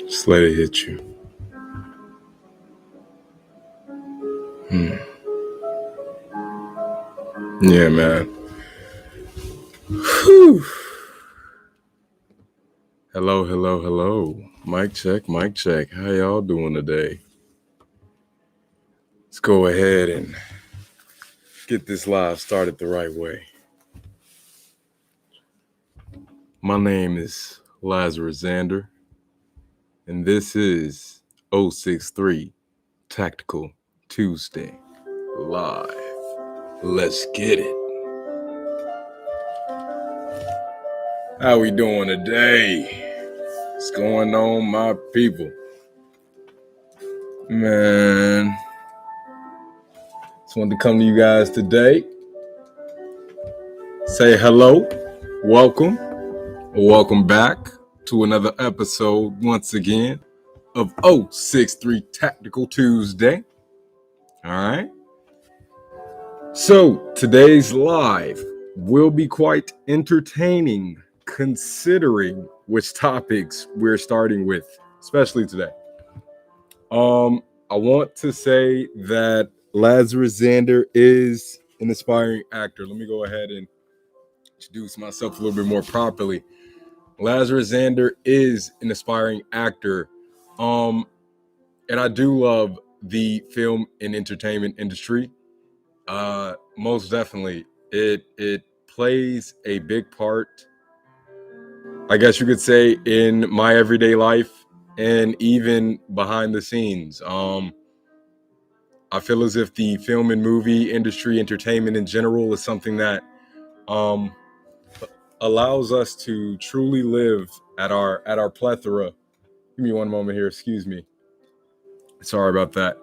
Just let it hit you. Yeah, man. Whew. Hello, hello, hello. Mic check, mic check. How y'all doing today? Let's go ahead and get this live started the right way. My name is Lazarus Zander, and this is 063 Tactical Tuesday live. Let's get it. How we doing today? What's going on, my people? Man, just wanted to come to you guys today. Say hello, welcome, or welcome back to another episode once again of 063 Tactical Tuesday. All right. So today's live will be quite entertaining considering which topics we're starting with, especially today. I want to say that Lazarus Zander is an aspiring actor. Let me go ahead and introduce myself a little bit more properly. Lazarus Zander is an aspiring actor. And I do love the film and entertainment industry. Most definitely. It plays a big part, I guess you could say, in my everyday life and even behind the scenes. I feel as if the film and movie industry, entertainment in general, is something that allows us to truly live at our plethora. Give me one moment here, excuse me. Sorry about that.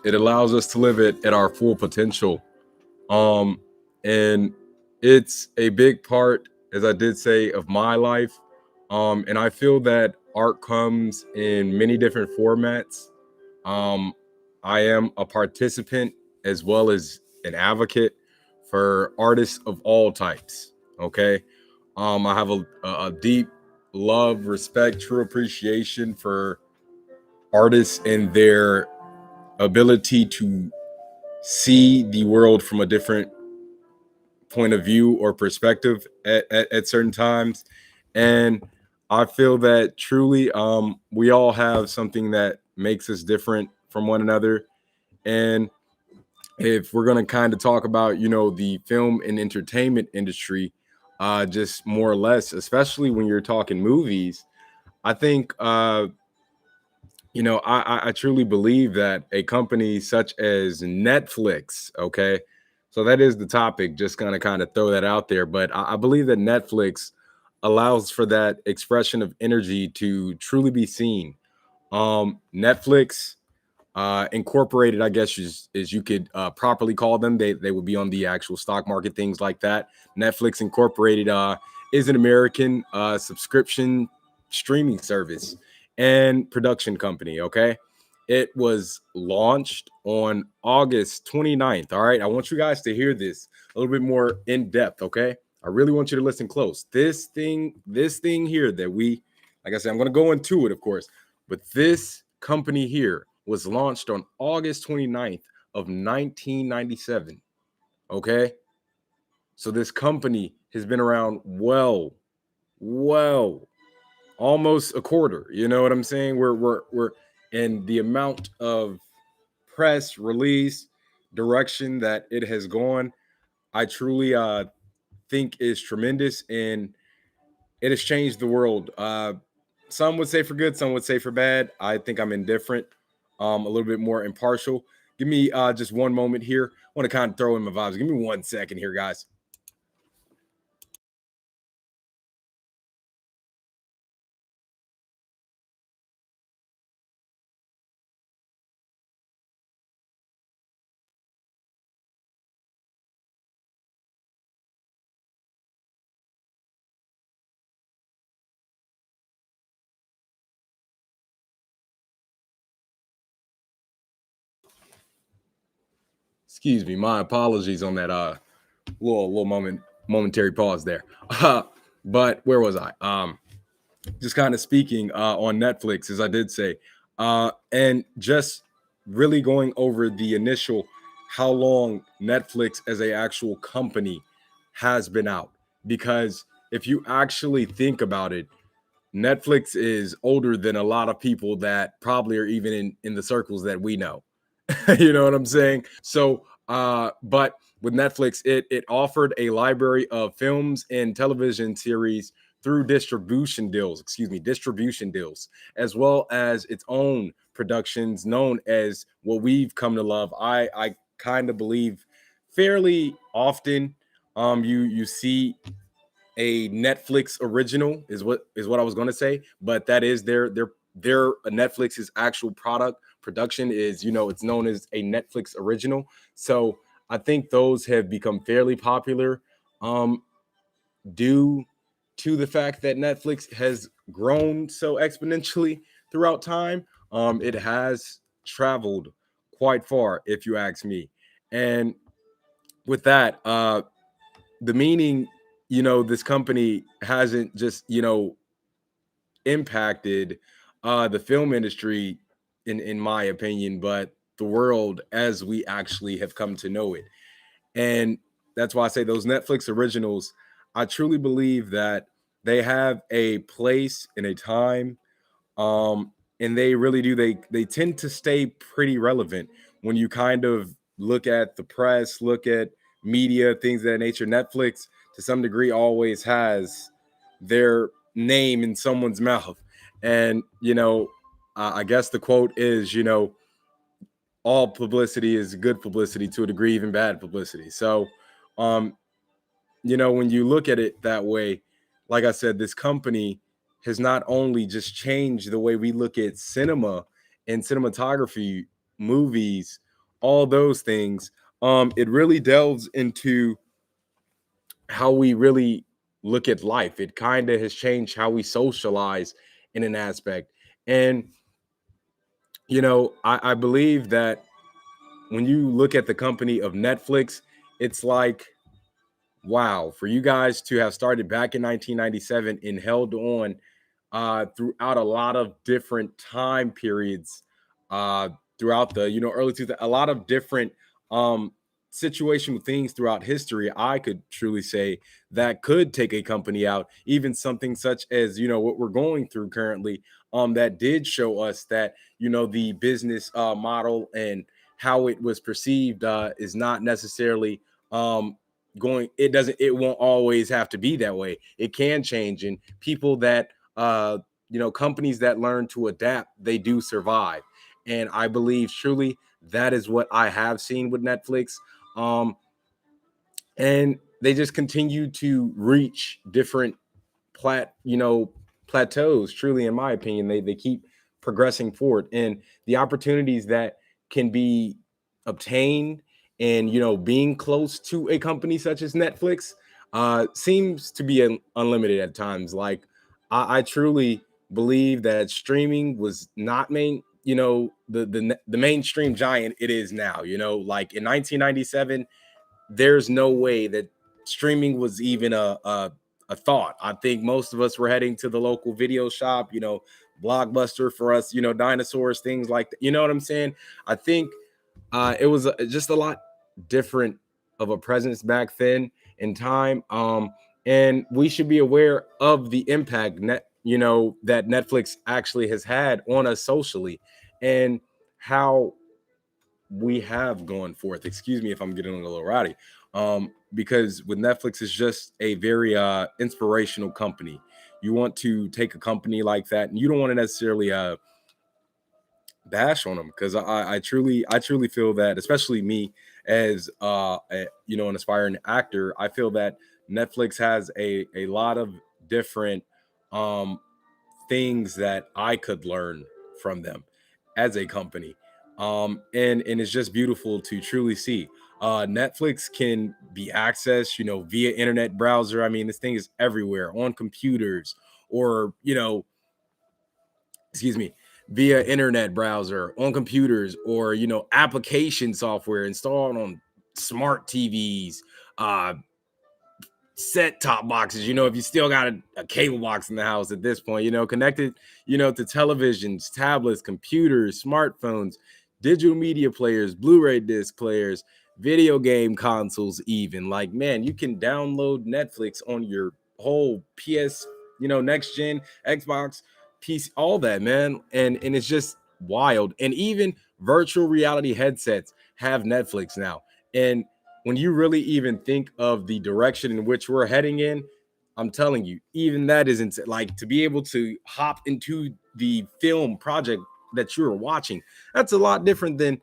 It allows us to live it at our full potential. And it's a big part, as I did say, of my life. And I feel that art comes in many different formats. I am a participant as well as an advocate for artists of all types. Okay. I have a deep love, respect, true appreciation for artists and their ability to see the world from a different point of view or perspective at certain times. And I feel that truly we all have something that makes us different from one another. And if we're going to kind of talk about, the film and entertainment industry, just more or less, especially when you're talking movies, I think, I truly believe that a company such as Netflix, okay, so that is the topic, just gonna kind of throw that out there. But I believe that Netflix allows for that expression of energy to truly be seen. Netflix Incorporated, I guess, is you could properly call them. They would be on the actual stock market, things like that. Netflix Incorporated is an American subscription streaming service and production company. Okay. It was launched on August 29th. All right. I want you guys to hear this a little bit more in depth. Okay. I really want you to listen close. This thing here that like I said, I'm going to go into it, of course, but this company here was launched on August 29th of 1997. Okay. So this company has been around well, almost a quarter. You know what I'm saying? We're and the amount of press release direction that it has gone, I truly think is tremendous, and it has changed the world. Some would say for good, some would say for bad. I think I'm indifferent, a little bit more impartial. Give me just one moment here. I want to kind of throw in my vibes. Give me 1 second here, guys. Excuse me, my apologies on that little momentary pause there. But where was I? Just kind of speaking on Netflix, as I did say, and just really going over the initial how long Netflix as a actual company has been out. Because if you actually think about it, Netflix is older than a lot of people that probably are even in the circles that we know. You know what I'm saying? So, but with Netflix, it offered a library of films and television series through distribution deals, as well as its own productions known as what we've come to love. I kind of believe fairly often you see a Netflix original is what I was going to say, but that is their Netflix's actual production is, it's known as a Netflix original. So I think those have become fairly popular um due to the fact that Netflix has grown so exponentially throughout time. It has traveled quite far, if you ask me. And with that, the meaning, this company hasn't just, impacted the film industry in my opinion, but the world as we actually have come to know it. And that's why I say those Netflix originals, I truly believe that they have a place and a time, and they really do. They tend to stay pretty relevant when you kind of look at the press, look at media, things of that nature. Netflix, to some degree, always has their name in someone's mouth, and I guess the quote is, all publicity is good publicity to a degree, even bad publicity. So, um, when you look at it that way, like I said, this company has not only just changed the way we look at cinema and cinematography, movies, all those things. It really delves into how we really look at life. It kind of has changed how we socialize in an aspect. And, I believe that when you look at the company of Netflix, it's like, wow, for you guys to have started back in 1997 and held on throughout a lot of different time periods, uh, throughout the early 2000s, a lot of different um, situational things throughout history. I could truly say that could take a company out, even something such as what we're going through currently. That did show us that the business model and how it was perceived is not necessarily it won't always have to be that way. It can change, and people that companies that learn to adapt, they do survive. And I believe truly that is what I have seen with Netflix. um and they just continue to reach different plateaus. Truly, in my opinion, they keep progressing forward, and the opportunities that can be obtained, and being close to a company such as Netflix seems to be unlimited at times. Like, I truly believe that streaming was not the mainstream giant it is now. Like in 1997, there's no way that streaming was even a thought. I think most of us were heading to the local video shop, Blockbuster for us, dinosaurs, things like that. You know what I'm saying? I think it was just a lot different of a presence back then in time. And we should be aware of the impact that Netflix actually has had on us socially, and how we have gone forth. Excuse me if I'm getting a little rowdy. Because with Netflix, it's just a very inspirational company. You want to take a company like that, and you don't want to necessarily bash on them, because I truly feel that, especially me as an aspiring actor, I feel that Netflix has a lot of different um things that I could learn from them as a company. And it's just beautiful to truly see. Netflix can be accessed, via internet browser. I mean, this thing is everywhere on computers, or excuse me, via internet browser on computers, or application software installed on smart TVs, uh, set top boxes, if you still got a cable box in the house at this point, connected, to televisions, tablets, computers, smartphones, digital media players, Blu-ray disc players, video game consoles, even. Like, man, you can download Netflix on your whole PS, next gen, Xbox, PC, all that, man. And it's just wild. And even virtual reality headsets have Netflix now. And when you really even think of the direction in which we're heading in, I'm telling you, even that isn't like to be able to hop into the film project that you're watching. That's a lot different than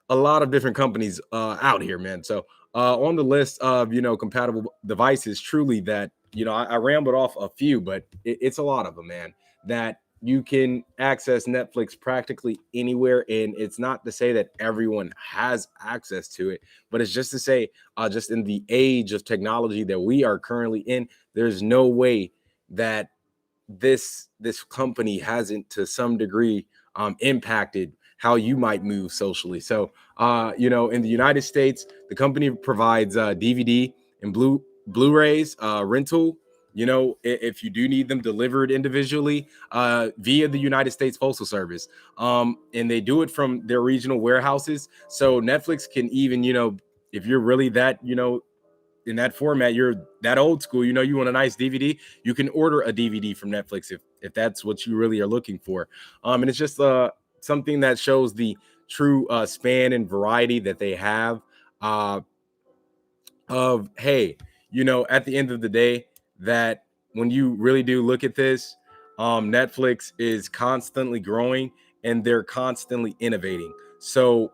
a lot of different companies out here, man. So on the list of compatible devices, truly that I rambled off a few, but it's a lot of them, man. That you can access Netflix practically anywhere, and it's not to say that everyone has access to it, but it's just to say, just in the age of technology that we are currently in, there's no way that this company hasn't to some degree impacted how you might move socially. So in the United States, the company provides DVD and Blu-rays rental, if you do need them delivered individually via the United States Postal Service. And they do it from their regional warehouses. So Netflix can even, if you're really that, in that format, you're that old school, you want a nice DVD, you can order a DVD from Netflix if that's what you really are looking for. And it's just something that shows the true span and variety that they have uh of, hey, at the end of the day, that when you really do look at this, Netflix is constantly growing and they're constantly innovating. So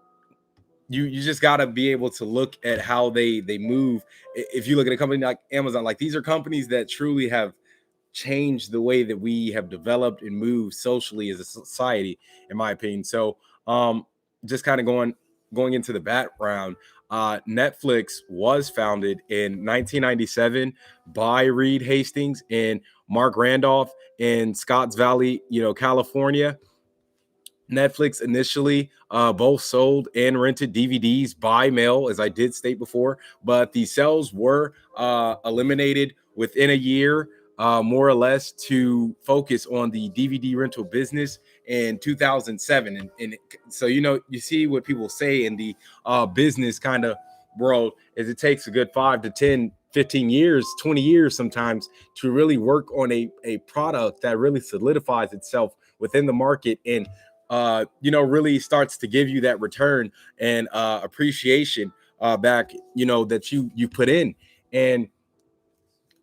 you just got to be able to look at how they move. If you look at a company like Amazon, like, these are companies that truly have changed the way that we have developed and moved socially as a society, in my opinion. So just kind of going into the background, Netflix was founded in 1997 by Reed Hastings and Mark Randolph in Scotts Valley, California. Netflix initially both sold and rented DVDs by mail, as I did state before, but the sales were eliminated within a year, more or less, to focus on the DVD rental business in 2007. And so, you see what people say in the business kind of world is it takes a good 5 to 10, 15 years, 20 years sometimes to really work on a product that really solidifies itself within the market and really starts to give you that return and appreciation back, that you put in. And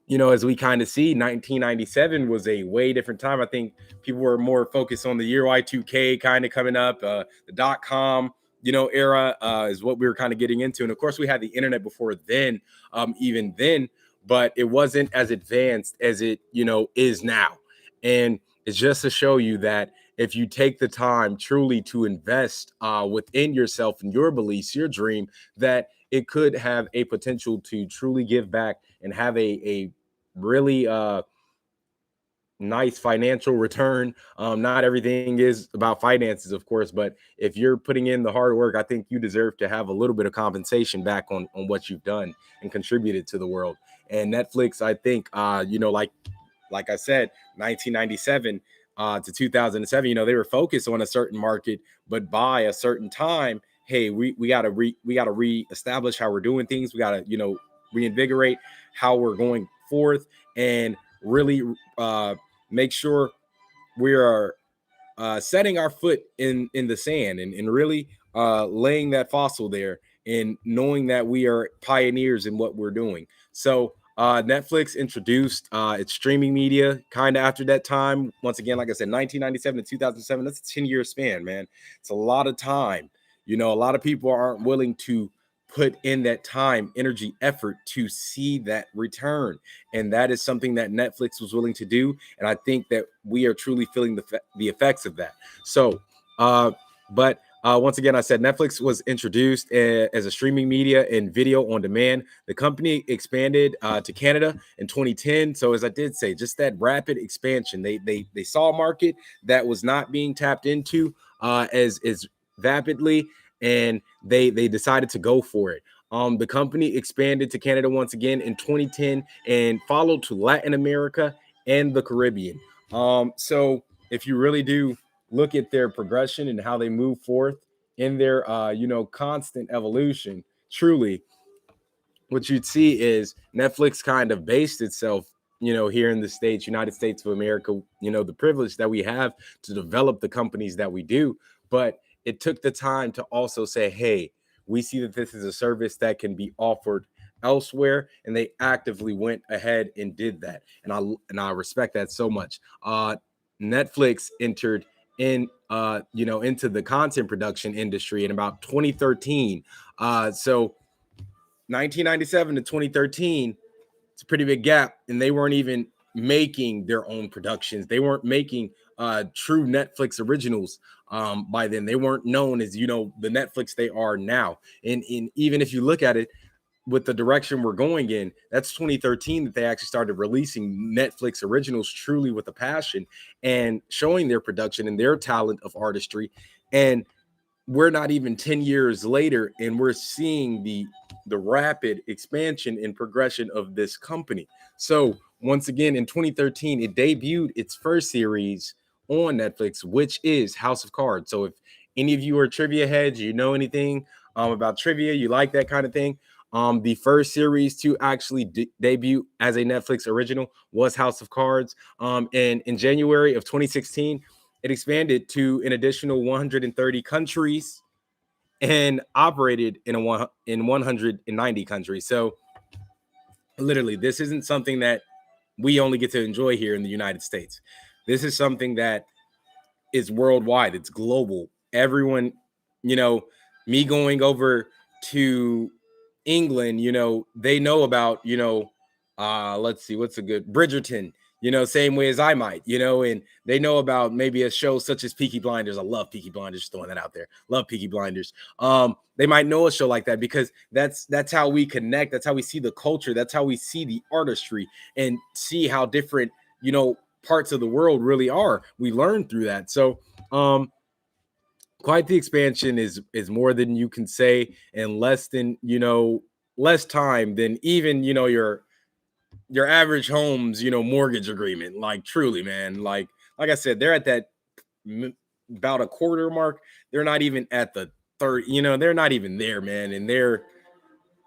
as we kind of see, 1997 was a way different time. I think people were more focused on the year Y2K kind of coming up, the .com, era is what we were kind of getting into. And of course, we had the internet before then, even then, but it wasn't as advanced as it, is now. And it's just to show you that if you take the time truly to invest within yourself and your beliefs, your dream, that it could have a potential to truly give back and have a really nice financial return. Not everything is about finances, of course, but if you're putting in the hard work, I think you deserve to have a little bit of compensation back on what you've done and contributed to the world. And Netflix, I think, like I said, 1997 to 2007, they were focused on a certain market, but by a certain time, hey, we gotta reestablish how we're doing things. We gotta, reinvigorate how we're going forth and really make sure we are setting our foot in the sand and really laying that fossil there and knowing that we are pioneers in what we're doing. So Netflix introduced its streaming media kind of after that time. Once again, like I said, 1997 to 2007, that's a 10-year span, man. It's a lot of time. A lot of people aren't willing to put in that time, energy, effort to see that return. And that is something that Netflix was willing to do. And I think that we are truly feeling the effects of that. So, but once again, I said Netflix was introduced as a streaming media and video on demand. The company expanded to Canada in 2010. So as I did say, just that rapid expansion. They saw a market that was not being tapped into as rapidly and they decided to go for it. The company expanded to Canada once again in 2010 and followed to Latin America and the Caribbean. So if you really do look at their progression and how they move forth in their constant evolution, truly what you'd see is Netflix kind of based itself, here in the States, United States of America, the privilege that we have to develop the companies that we do. But it took the time to also say, hey, we see that this is a service that can be offered elsewhere, and they actively went ahead and did that. And I respect that so much. Netflix entered into the content production industry in about 2013. So 1997 to 2013, it's a pretty big gap, and they weren't even making their own productions. They weren't making true Netflix originals by then. They weren't known as the Netflix they are now. And even if you look at it with the direction we're going in, that's 2013 that they actually started releasing Netflix originals truly with a passion and showing their production and their talent of artistry. And we're not even 10 years later, and we're seeing the rapid expansion and progression of this company. So once again, in 2013, it debuted its first series on Netflix, which is House of Cards. So if any of you are trivia heads, anything about trivia, you like that kind of thing, the first series to actually debut as a Netflix original was House of Cards. And in January of 2016, it expanded to an additional 130 countries and operated in 190 countries. So literally, this isn't something that we only get to enjoy here in the United States. This is something that is worldwide. It's global. Everyone, me going over to England, they know about, let's see, what's a good Bridgerton, same way as I might, and they know about maybe a show such as Peaky Blinders. I love Peaky Blinders, just throwing that out there. Love Peaky Blinders. They might know a show like that because that's how we connect. That's how we see the culture. That's how we see the artistry and see how different, parts of the world really are. We learn through that. So, quite the expansion is more than you can say in less than less time than even your average home's mortgage agreement. Like truly, man, like I said, they're at that about a quarter mark. They're not even at the third, they're not even there, man, and they're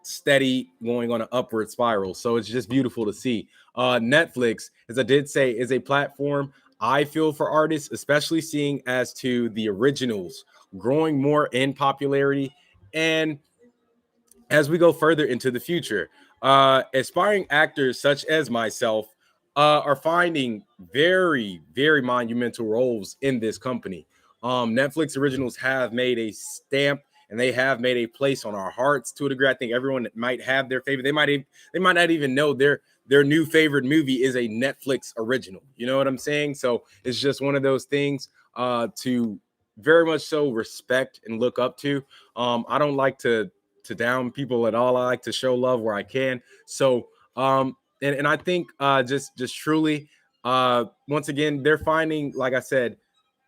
steady going on an upward spiral. So it's just beautiful to see. Netflix, as I did say, is a platform I feel for artists, especially seeing as to the originals growing more in popularity. And as we go further into the future, aspiring actors such as myself are finding very, very monumental roles in this company. Netflix originals have made a stamp, and they have made a place on our hearts to a degree. I think everyone might have their favorite. They might not even know their new favorite movie is a Netflix original. You know what I'm saying? So it's just one of those things to very much so respect and look up to. I don't like to down people at all. I like to show love where I can. So and I think just truly once again, they're finding, like I said,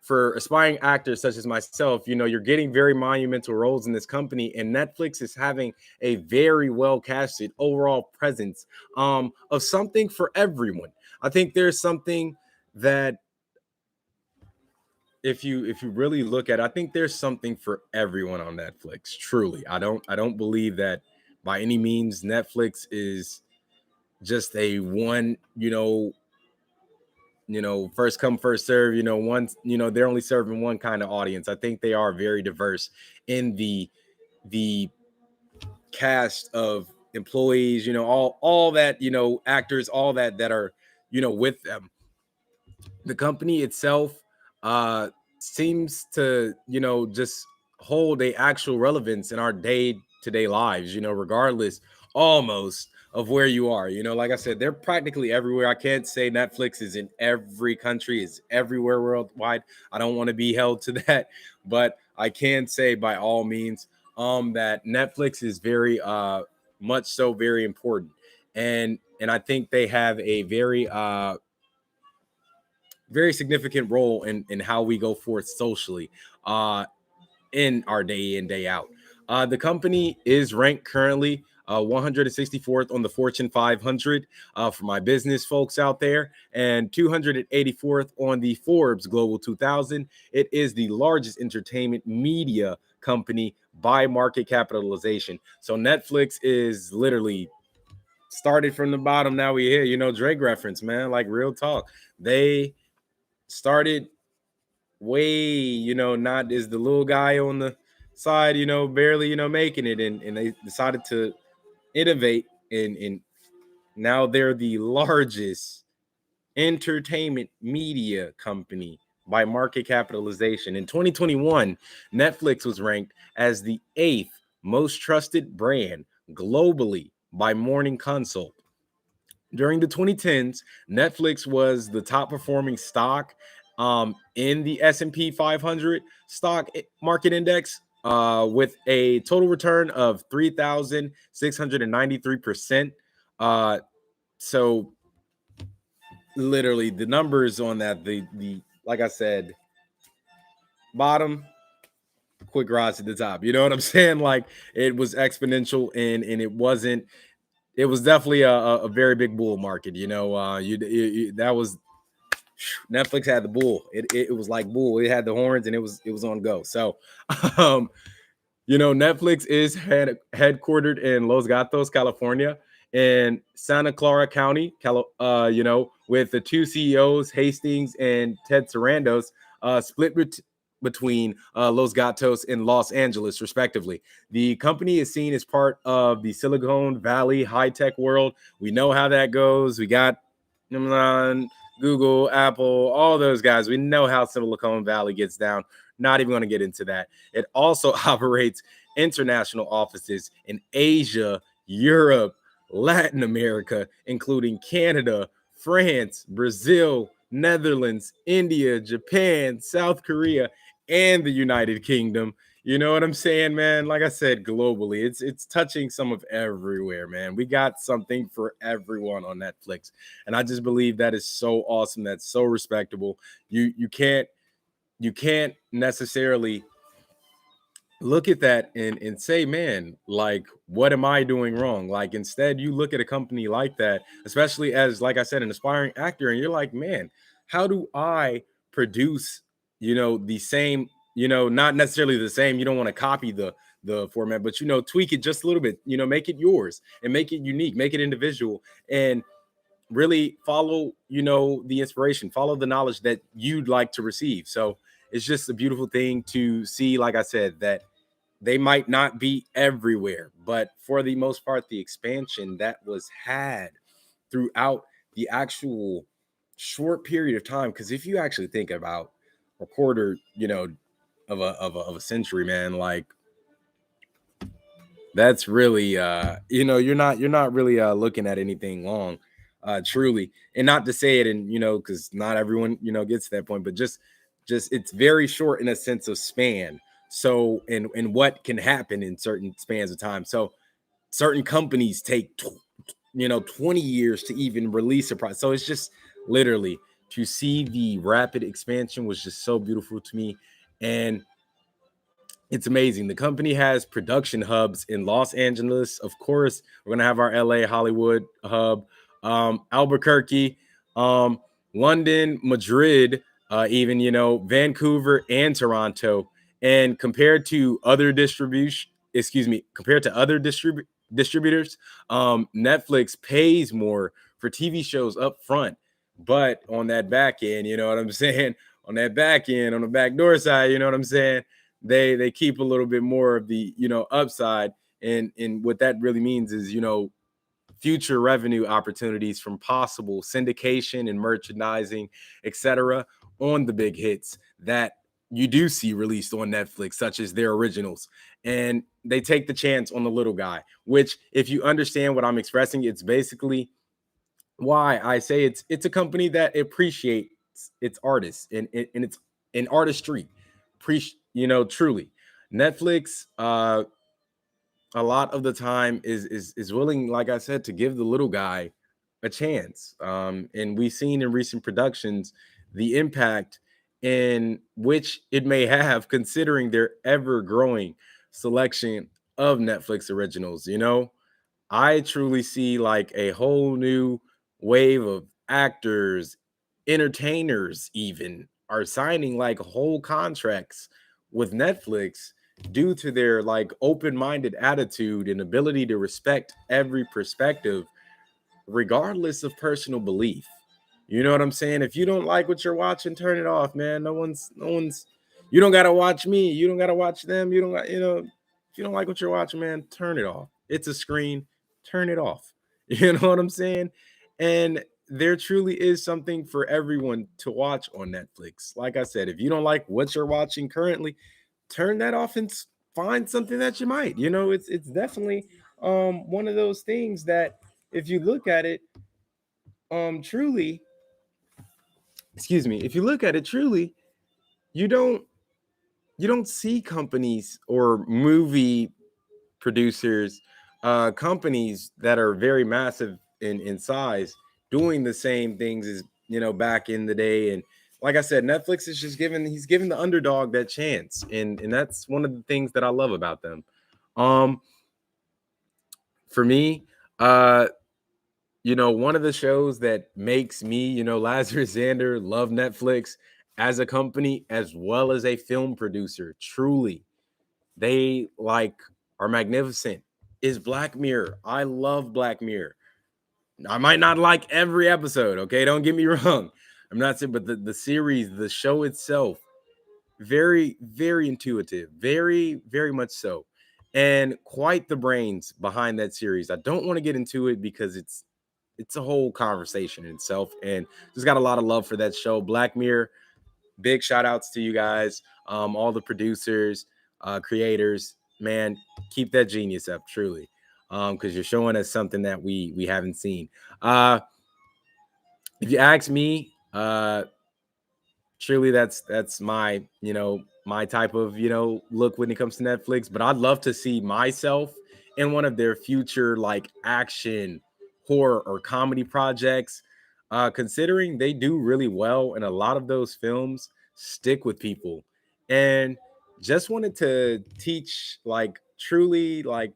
for aspiring actors such as myself, you're getting very monumental roles in this company, and Netflix is having a very well casted overall presence of something for everyone. I think there's something that if you really look at it, I think there's something for everyone on Netflix. Truly. I don't believe that by any means Netflix is just a one, first come first serve, one, they're only serving one kind of audience. I think they are very diverse in the cast of employees, all that, actors, all that are, with them. The company itself seems to just hold a actual relevance in our day-to-day lives, regardless almost of where you are. Like I said, they're practically everywhere. I can't say Netflix is in every country, is everywhere worldwide. I don't want to be held to that, but I can say by all means that Netflix is very much so very important. And I think they have a very significant role in how we go forth socially. in our day in, day out. The company is ranked currently 164th on the Fortune 500 for my business folks out there, and 284th on the Forbes Global 2000. It is the largest entertainment media company by market capitalization. So Netflix is literally started from the bottom. Now we here, Drake reference, man, like real talk. They started way, not as the little guy on the side, barely, making it. And they decided to innovate and now they're the largest entertainment media company by market capitalization. In 2021, Netflix was ranked as the eighth most trusted brand globally by Morning Consult. During the 2010s, Netflix was the top performing stock in the S&P 500 stock market index with a total return of 3,693%. So literally the numbers on that, the like I said, bottom, quick rise to the top. You know what I'm saying? Like it was exponential and it was definitely a very big bull market. That was Netflix had the bull. It was like bull. It had the horns and it was on go. So, um, Netflix is headquartered in Los Gatos, California, in Santa Clara County, with the two CEOs, Hastings and Ted Sarandos, split between Los Gatos and Los Angeles, respectively. The company is seen as part of the Silicon Valley high-tech world. We know how that goes. We got Google, Apple, all those guys. We know how Silicon Valley gets down. Not even going to get into that. It also operates international offices in Asia, Europe, Latin America, including Canada, France, Brazil, Netherlands, India, Japan, South Korea, and the United Kingdom. You know what I'm saying, man? Like I said, globally, it's touching some of everywhere, man. We got something for everyone on Netflix, and I just believe that is so awesome. That's so respectable. You can't necessarily look at that and say, man, like, what am I doing wrong? Like, instead, you look at a company like that, especially as, like I said, an aspiring actor, and you're like, man, how do I produce, the same, not necessarily the same. You don't want to copy the format, but tweak it just a little bit, make it yours and make it unique, make it individual, and really follow, the inspiration, follow the knowledge that you'd like to receive. So it's just a beautiful thing to see, like I said, that they might not be everywhere, but for the most part, the expansion that was had throughout the actual short period of time. Because if you actually think about a quarter, of a century, man, like that's really you're not really looking at anything long, truly. And not to say it, and because not everyone gets to that point, but just it's very short in a sense of span. So and what can happen in certain spans of time. So certain companies take 20 years to even release a product. So it's just literally, to see the rapid expansion was just so beautiful to me. And it's amazing. The company has production hubs in Los Angeles. Of course, we're gonna have our LA Hollywood hub, Albuquerque, um, London, Madrid, even Vancouver and Toronto. And compared to other distributors, Netflix pays more for TV shows up front, but on that back end, you know what I'm saying? On that back end, on the back door side, you know what I'm saying? They keep a little bit more of the upside, and what that really means is future revenue opportunities from possible syndication and merchandising, etc., on the big hits that you do see released on Netflix, such as their originals. And they take the chance on the little guy, which, if you understand what I'm expressing, it's basically why I say it's a company that appreciates its artists and it's an artistry. Truly. Netflix, a lot of the time is willing, like I said, to give the little guy a chance. And we've seen in recent productions the impact in which it may have, considering their ever growing selection of Netflix originals. I truly see like a whole new wave of actors, entertainers, even are signing like whole contracts with Netflix due to their like open minded attitude and ability to respect every perspective regardless of personal belief. You know what I'm saying? If you don't like what you're watching, turn it off, man. No one's you don't gotta watch me. You don't gotta watch them. You don't got, if you don't like what you're watching, man, turn it off. It's a screen, turn it off. You know what I'm saying? And there truly is something for everyone to watch on Netflix. Like I said, if you don't like what you're watching currently, turn that off and find something that you might. It's definitely one of those things that if you look at it truly, excuse me, if you look at it truly, you don't you don't see companies or movie producers, companies that are very massive in size doing the same things as back in the day. And like I said, Netflix is just giving he's giving the underdog that chance, and that's one of the things that I love about them. um for me, uh one of the shows that makes me, Lazarus Zander, love Netflix as a company as well as a film producer. Truly, they like are magnificent. Is Black Mirror. I love Black Mirror. I might not like every episode, okay? Don't get me wrong. I'm not saying, but the series, the show itself, very, very intuitive, very, very much so. And quite the brains behind that series. I don't want to get into it because it's a whole conversation in itself, and just got a lot of love for that show. Black Mirror, big shout outs to you guys, all the producers, creators. Man, keep that genius up, truly, because you're showing us something that we haven't seen. If you ask me, truly, that's my my type of look when it comes to Netflix. But I'd love to see myself in one of their future like action, horror, or comedy projects, considering they do really well and a lot of those films stick with people. And just wanted to teach like truly like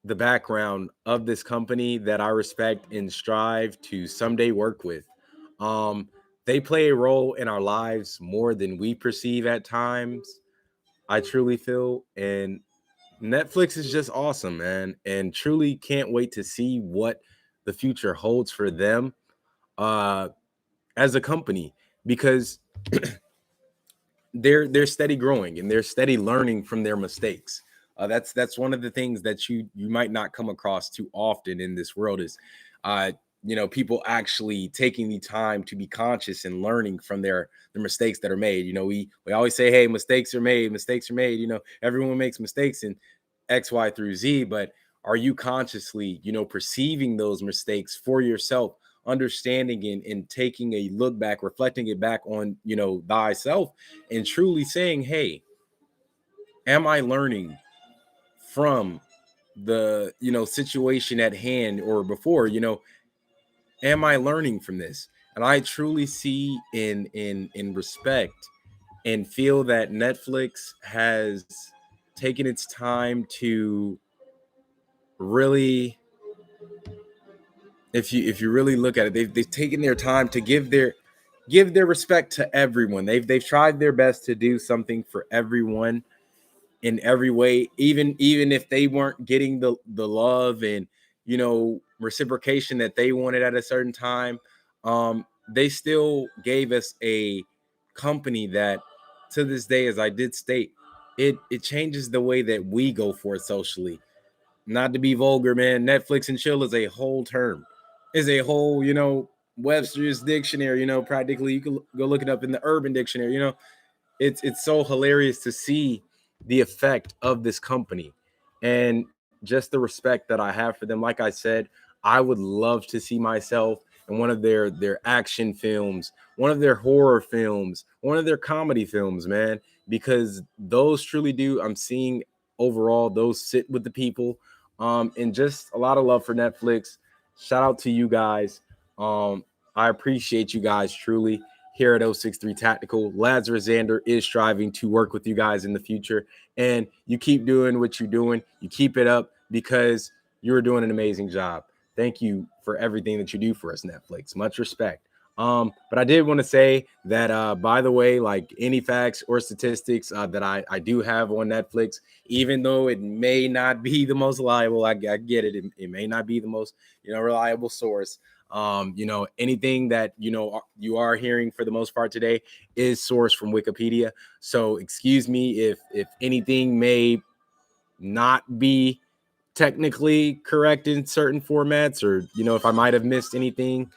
the background of this company that I respect and strive to someday work with. Um, they play a role in our lives more than we perceive at times. I truly feel, and Netflix is just awesome, man, and truly can't wait to see what the future holds for them, uh, as a company, because they're steady growing and they're steady learning from their mistakes. That's one of the things that you might not come across too often in this world is, uh, people actually taking the time to be conscious and learning from their mistakes that are made. We always say, hey, mistakes are made, mistakes are made. Everyone makes mistakes in X, Y through Z, but are you consciously, perceiving those mistakes for yourself, understanding and taking a look back, reflecting it back on, thyself, and truly saying, hey, am I learning from the, situation at hand or before, am I learning from this? And I truly see in respect and feel that Netflix has taken its time to really, if you really look at it, they've taken their time to give their respect to everyone. They've tried their best to do something for everyone in every way, even if they weren't getting the love and reciprocation that they wanted at a certain time. They still gave us a company that, to this day, as I did state, it changes the way that we go for it socially. Not to be vulgar, man, Netflix and chill is a whole term, is a whole, Webster's dictionary, practically. You can go look it up in the Urban Dictionary. It's so hilarious to see the effect of this company and just the respect that I have for them. Like I said, I would love to see myself in one of their action films, one of their horror films, one of their comedy films, man, because those truly do. I'm seeing overall those sit with the people, and just a lot of love for Netflix. Shout out to you guys. I appreciate you guys truly. here at 063 Tactical. Lazarus Zander is striving to work with you guys in the future. And you keep doing what you're doing. You keep it up because you're doing an amazing job. Thank you for everything that you do for us, Netflix. Much respect. But I did want to say that, by the way, like any facts or statistics that I do have on Netflix, even though it may not be the most reliable, I get it. It may not be the most, reliable source. Anything that, you are hearing for the most part today is sourced from Wikipedia. So excuse me if anything may not be technically correct in certain formats, or if I might have missed anything,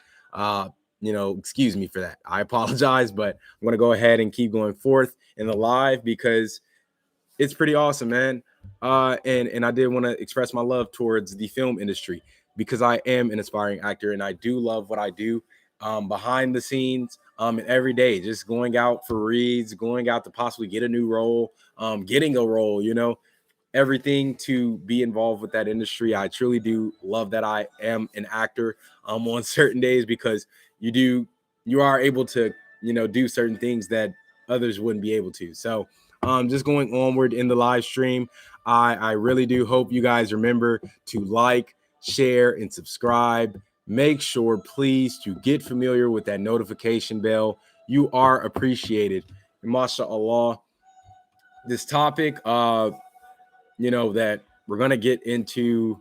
excuse me for that. I apologize, but I'm going to go ahead and keep going forth in the live because it's pretty awesome, man. And I did want to express my love towards the film industry because I am an aspiring actor and I do love what I do, behind the scenes, and every day, just going out for reads, going out to possibly get a new role, getting a role, everything to be involved with that industry. I truly do love that I am an actor, on certain days, because you are able to, do certain things that others wouldn't be able to. So just going onward in the live stream, I really do hope you guys remember to like, share, and subscribe. Make sure, please, to get familiar with that notification bell. You are appreciated. MashaAllah. This topic, that we're going to get into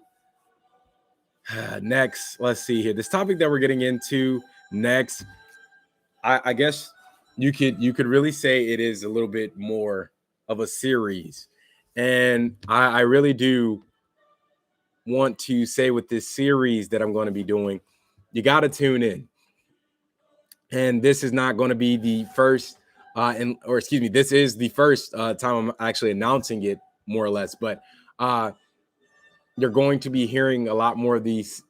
next. Let's see here. This topic that we're getting into next, I guess you could really say it is a little bit more of a series. And I really do want to say with this series that I'm going to be doing, you got to tune in. And this is not going to be the first, this is the first time I'm actually announcing it, more or less. But you're going to be hearing a lot more of these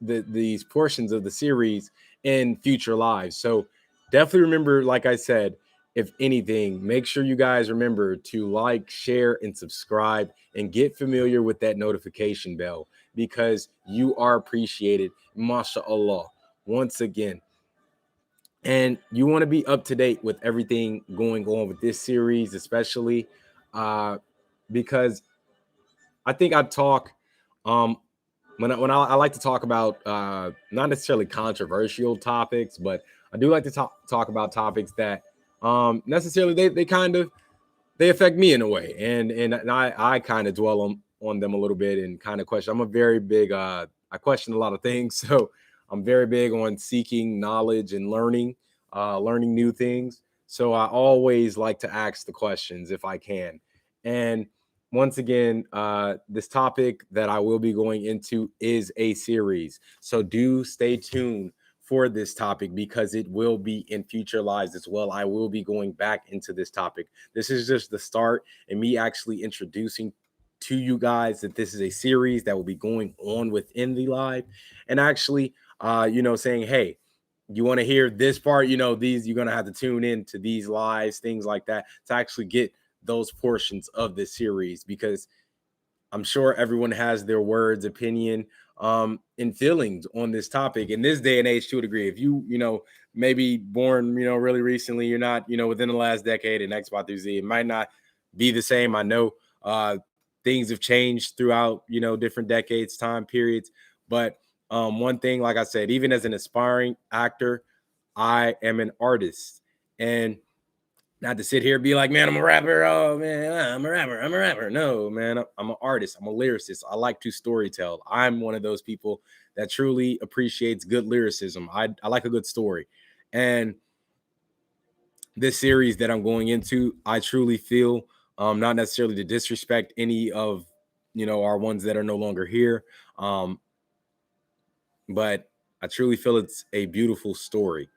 portions of the series in future lives. So definitely remember, like I said, if anything, make sure you guys remember to like, share, and subscribe, and get familiar with that notification bell because you are appreciated. MashaAllah. Once again. And you want to be up to date with everything going on with this series, especially because I think I talk when I like to talk about not necessarily controversial topics, but I do like to talk about topics that necessarily they affect me in a way, and I kind of dwell on them a little bit and kind of question. I'm a very big I question a lot of things, so I'm very big on seeking knowledge and learning new things. So I always like to ask the questions if I can. And once again, this topic that I will be going into is a series. So do stay tuned for this topic because it will be in future lives as well. I will be going back into this topic. This is just the start and me actually introducing to you guys that this is a series that will be going on within the live, and actually, saying, hey, you want to hear this part, these, you're going to have to tune in to these lives, things like that, to actually get those portions of this series, because I'm sure everyone has their words, opinion, and feelings on this topic in this day and age to a degree. If you maybe born, really recently, you're not, within the last decade and X, Y, through Z, it might not be the same. I know things have changed throughout, different decades, time periods. But one thing, like I said, even as an aspiring actor, I am an artist. And not to sit here and be like, man, I'm a rapper. Oh, man, I'm a rapper. I'm a rapper. No, man, I'm an artist. I'm a lyricist. I like to storytell. I'm one of those people that truly appreciates good lyricism. I like a good story. And this series that I'm going into, I truly feel, not necessarily to disrespect any of, our ones that are no longer here. But I truly feel it's a beautiful story.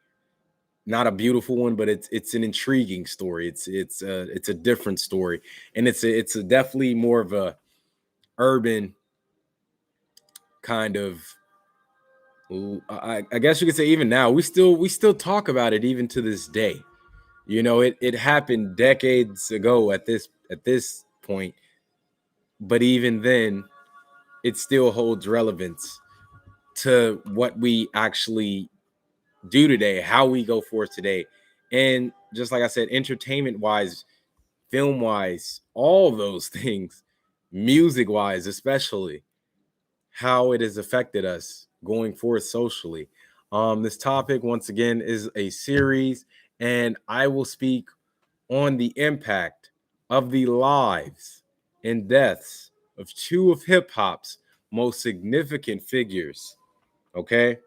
Not a beautiful one, but it's an intriguing story. It's a different story, and it's a definitely more of a urban kind of. I guess you could say even now we still talk about it even to this day. It happened decades ago at this point, but even then, it still holds relevance to what we actually do today, how we go forth today. And just like I said, entertainment wise, film wise, all those things, music wise, especially how it has affected us going forth socially. This topic, once again, is a series, and I will speak on the impact of the lives and deaths of two of hip hop's most significant figures. Okay.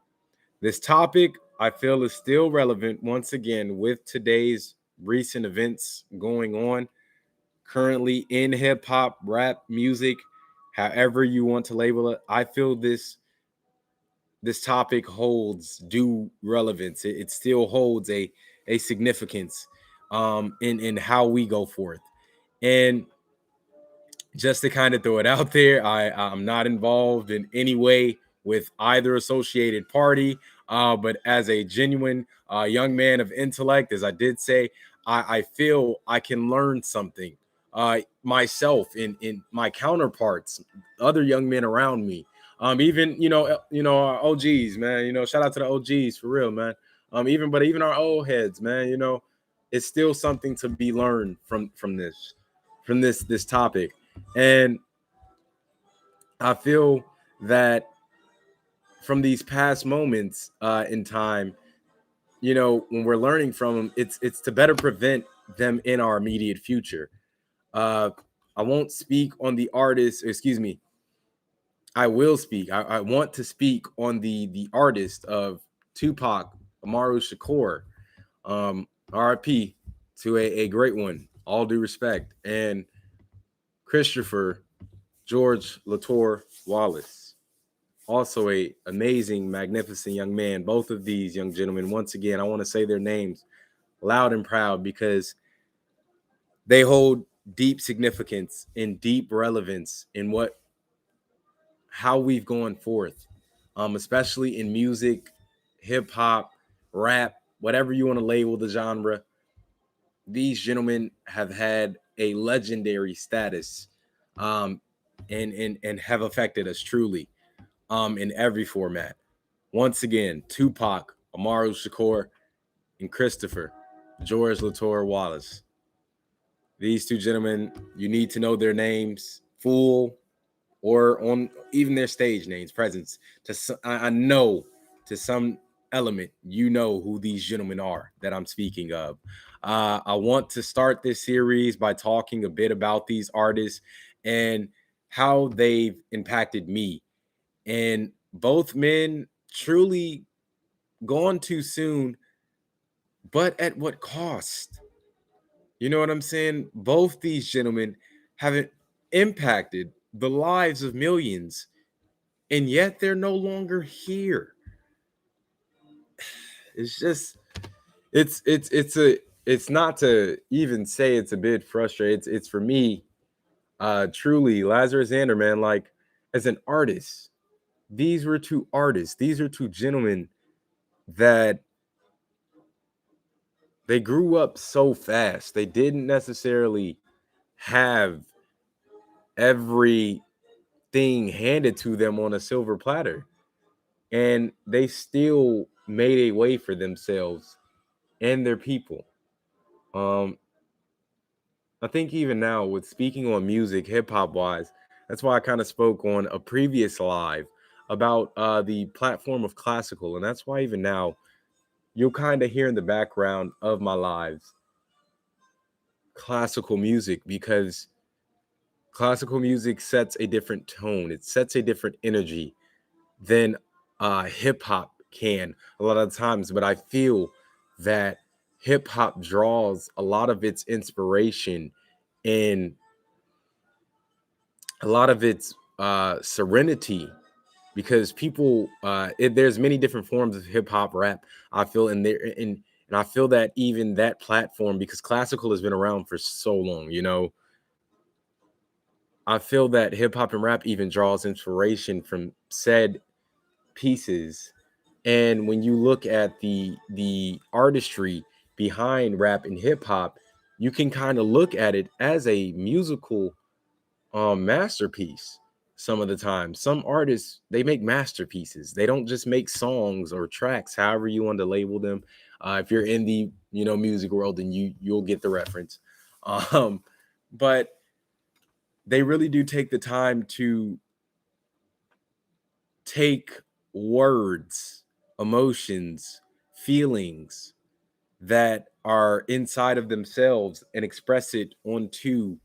This topic, I feel, is still relevant once again with today's recent events going on currently in hip hop, rap, music, however you want to label it. I feel this topic holds due relevance. It still holds a significance in how we go forth. And just to kind of throw it out there, I'm not involved in any way with either associated party, but as a genuine young man of intellect, as I did say, I feel I can learn something myself in my counterparts, other young men around me, even our OGs, man. Shout out to the OGs for real, man. Even our old heads, man. It's still something to be learned from this topic. And I feel that from these past moments in time, when we're learning from them, it's to better prevent them in our immediate future. Uh, I won't speak on the artist. Excuse me. I will speak. I want to speak on the artist of Tupac Amaru Shakur. RIP to a great one. All due respect. And Christopher George Latour Wallace, also a amazing, magnificent young man. Both of these young gentlemen, once again, I want to say their names loud and proud because they hold deep significance and deep relevance in how we've gone forth, especially in music, hip hop, rap, whatever you want to label the genre. These gentlemen have had a legendary status, and have affected us truly, in every format. Once again, Tupac, Amaru Shakur, and Christopher George Latour Wallace. These two gentlemen, you need to know their names full or on even their stage names, presence. I know to some element, you know who these gentlemen are that I'm speaking of. I want to start this series by talking a bit about these artists and how they've impacted me. And both men truly gone too soon, but at what cost? You know what I'm saying? Both these gentlemen have impacted the lives of millions, and yet they're no longer here. It's just it's not to even say it's a bit frustrating. It's for me, truly Lazarus Zander, man. Like, as an artist, these were two artists. These are two gentlemen that they grew up so fast. They didn't necessarily have everything handed to them on a silver platter, and they still made a way for themselves and their people. Um, I think even now, with speaking on music, hip hop wise, that's why I kind of spoke on a previous live about the platform of classical, and that's why even now you'll kind of hear in the background of my lives classical music, because classical music sets a different tone. It sets a different energy than hip hop can a lot of times. But I feel that hip hop draws a lot of its inspiration and a lot of its serenity, because people there's many different forms of hip hop rap, I feel, in there. And I feel that even that platform, because classical has been around for so long, I feel that hip hop and rap even draws inspiration from said pieces. And when you look at the artistry behind rap and hip hop, you can kind of look at it as a musical masterpiece. Some of the time, some artists, they make masterpieces. They don't just make songs or tracks, however you want to label them. If you're in the music world, then you'll get the reference. Um, but they really do take the time to take words, emotions, feelings that are inside of themselves and express it onto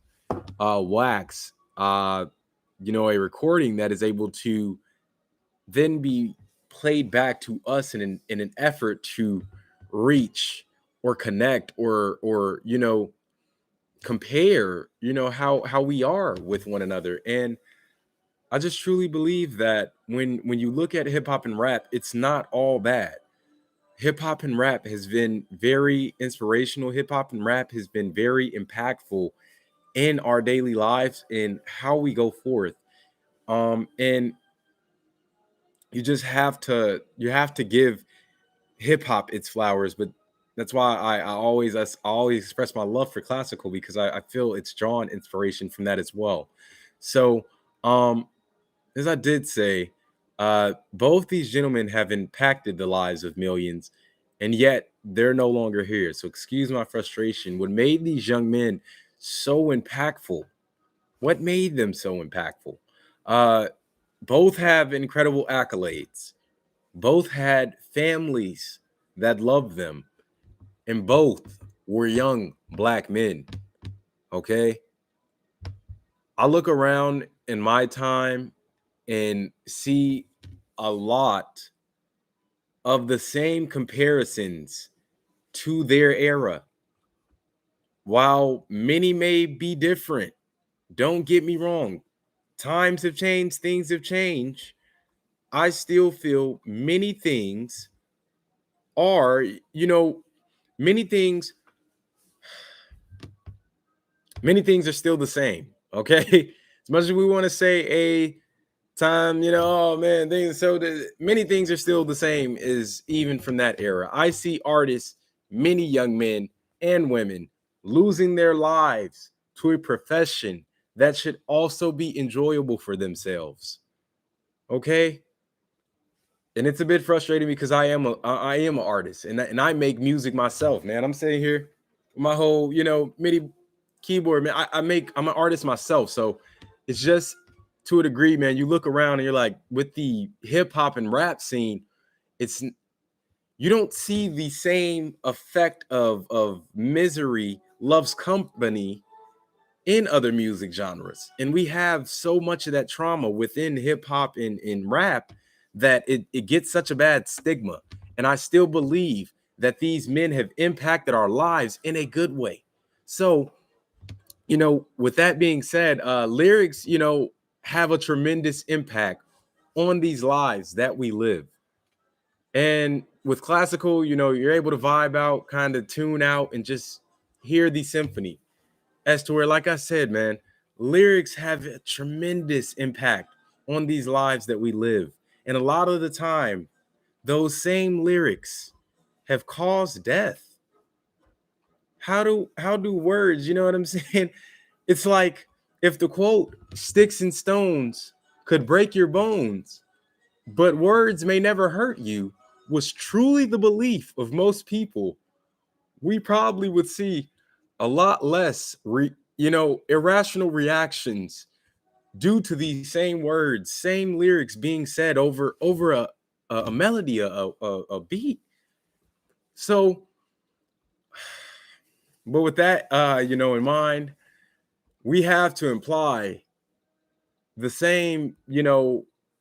wax, a recording that is able to then be played back to us in an effort to reach or connect or compare how we are with one another. And I just truly believe that when you look at hip hop and rap, it's not all bad. Hip hop and rap has been very inspirational. Hip hop and rap has been very impactful in our daily lives and how we go forth. And you have to give hip hop its flowers, but that's why I always express my love for classical, because I feel it's drawn inspiration from that as well. So um as I did say, both these gentlemen have impacted the lives of millions, and yet they're no longer here. So excuse my frustration. What made these young men so impactful? What made them so impactful? Uh, both have incredible accolades. Both had families that loved them, and both were young black men. Okay. I look around in my time and see a lot of the same comparisons to their era. While many may be different, don't get me wrong, times have changed, things have changed. I still feel are, you know, many things, many things are still the same. Okay. As much as we want to say a time, oh man, many things are still the same as even from that era. I see artists, many young men and women, losing their lives to a profession that should also be enjoyable for themselves. Okay. And it's a bit frustrating because I am an artist, and I make music myself, man. I'm sitting here with my whole MIDI keyboard, man. I'm an artist myself, so it's just to a degree, man. You look around and you're like, with the hip hop and rap scene, it's you don't see the same effect of misery loves company in other music genres. And we have so much of that trauma within hip hop and in rap that it gets such a bad stigma. And I still believe that these men have impacted our lives in a good way. So, with that being said, lyrics, have a tremendous impact on these lives that we live. And with classical, you're able to vibe out, kind of tune out, and just hear the symphony. As to where, like I said, man, lyrics have a tremendous impact on these lives that we live. And a lot of the time, those same lyrics have caused death. How do words, you know what I'm saying? It's like, if the quote sticks and stones could break your bones, but words may never hurt you, was truly the belief of most people, we probably would see a lot less irrational reactions due to these same words, same lyrics being said over a melody, a beat. So, but with that in mind, we have to imply the same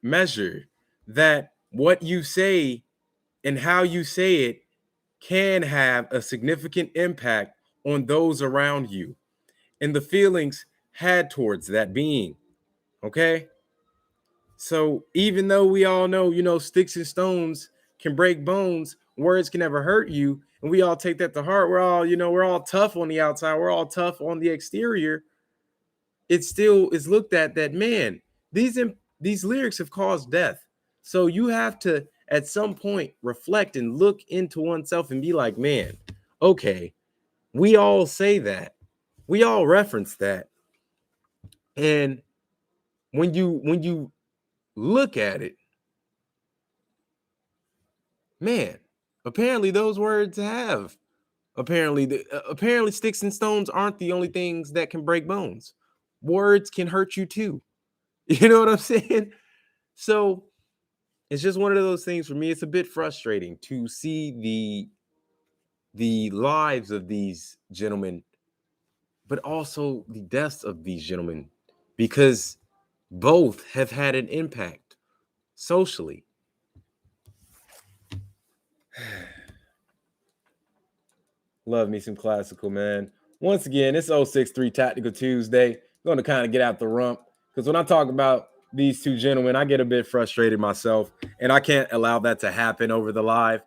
measure, that what you say and how you say it can have a significant impact on those around you and the feelings had towards that being. Okay. So even though we all know, sticks and stones can break bones, words can never hurt you, and we all take that to heart. We're all tough on the outside, we're all tough on the exterior. It still is looked at that, man, these lyrics have caused death. So you have to at some point reflect and look into oneself and be like, man, okay, we all say that. We all reference that. And when you look at it, man, Apparently, those words have. Apparently, sticks and stones aren't the only things that can break bones. Words can hurt you too. You know what I'm saying? So it's just one of those things for me. It's a bit frustrating to see the lives of these gentlemen, but also the deaths of these gentlemen, because both have had an impact socially. Love me some classical, man. Once again, it's 063 Tactical Tuesday. I'm going to kind of get out the rump, because when I talk about these two gentlemen, I get a bit frustrated myself, and I can't allow that to happen over the live.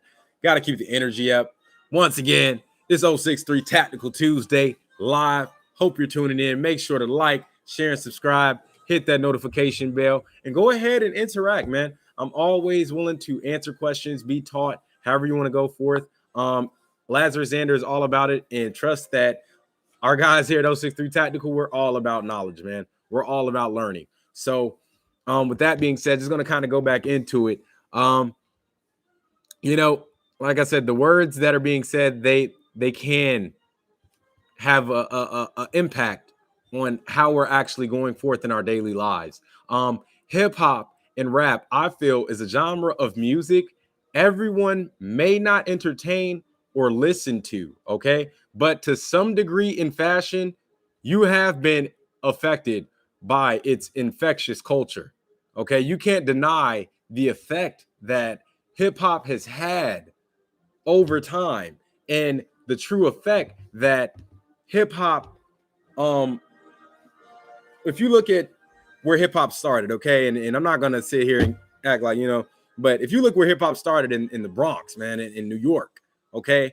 Got to keep the energy up. Once again, it's 063 Tactical Tuesday live. Hope you're tuning in. Make sure to like, share, and subscribe. Hit that notification bell, and go ahead and interact, man. I'm always willing to answer questions, be taught, however you want to go forth. Lazarus Zander is all about it, and trust that our guys here at 063 Tactical, we're all about knowledge, man. We're all about learning. So with that being said, just going to kind of go back into it. Like I said, the words that are being said, they can have a impact on how we're actually going forth in our daily lives. Hip hop and rap, I feel, is a genre of music everyone may not entertain or listen to, okay? But to some degree in fashion, you have been affected by its infectious culture, okay? You can't deny the effect that hip hop has had over time and the true effect that hip hop, if you look at where hip hop started, okay, and I'm not gonna sit here and act like, but if you look where hip hop started in the Bronx, man, in New York, okay,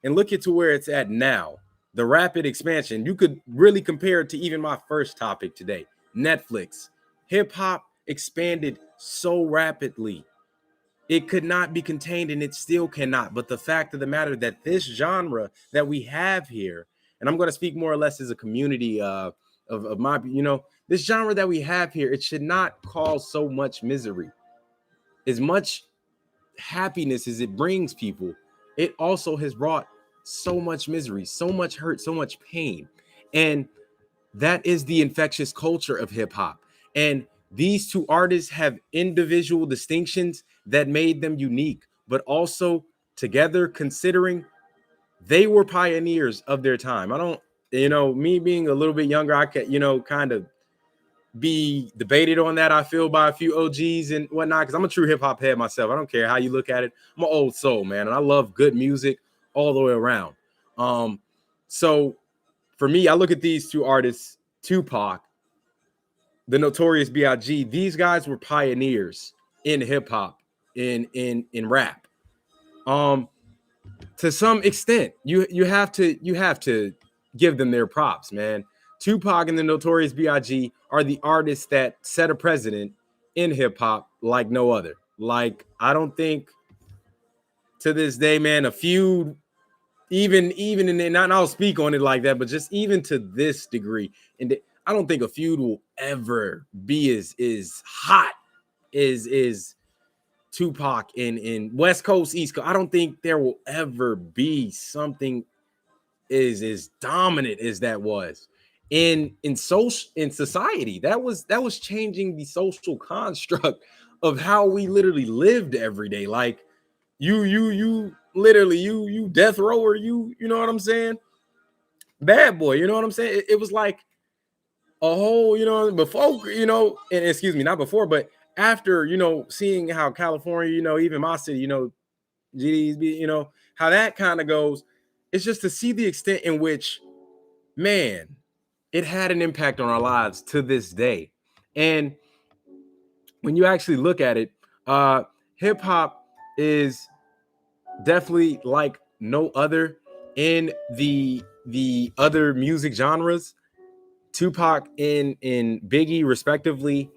and look at to where it's at now, the rapid expansion, you could really compare it to even my first topic today, Netflix. Hip hop expanded so rapidly. It could not be contained, and it still cannot. But the fact of the matter that this genre that we have here, and I'm going to speak more or less as a community of my, this genre that we have here, it should not cause so much misery. As much happiness as it brings people, it also has brought so much misery, so much hurt, so much pain. And that is the infectious culture of hip hop. And these two artists have individual distinctions that made them unique, but also together, considering they were pioneers of their time. I don't, me being a little bit younger, I could, kind of be debated on that, I feel, by a few OGs and whatnot, because I'm a true hip hop head myself. I don't care how you look at it. I'm an old soul, man, and I love good music all the way around. So for me, I look at these two artists, Tupac, the Notorious B.I.G. These guys were pioneers in hip hop, in rap. To some extent, you have to give them their props, man. Tupac and the Notorious B.I.G. are the artists that set a precedent in hip hop like no other. Like, I don't think to this day, man, a feud, even in, not I'll speak on it like that, but just even to this degree, and I don't think a feud will ever be as hot as Tupac in West Coast, East Coast. I don't think there will ever be something as dominant as that was in society. That was changing the social construct of how we literally lived every day. Like you literally you death rower, you know what I'm saying? Bad boy, you know what I'm saying? It was like a whole, before, and excuse me, not before, but after, seeing how California, even my city, GDs, how that kind of goes. It's just to see the extent in which, man, it had an impact on our lives to this day. And when you actually look at it, hip hop is definitely like no other in the other music genres. Tupac and Biggie, respectively,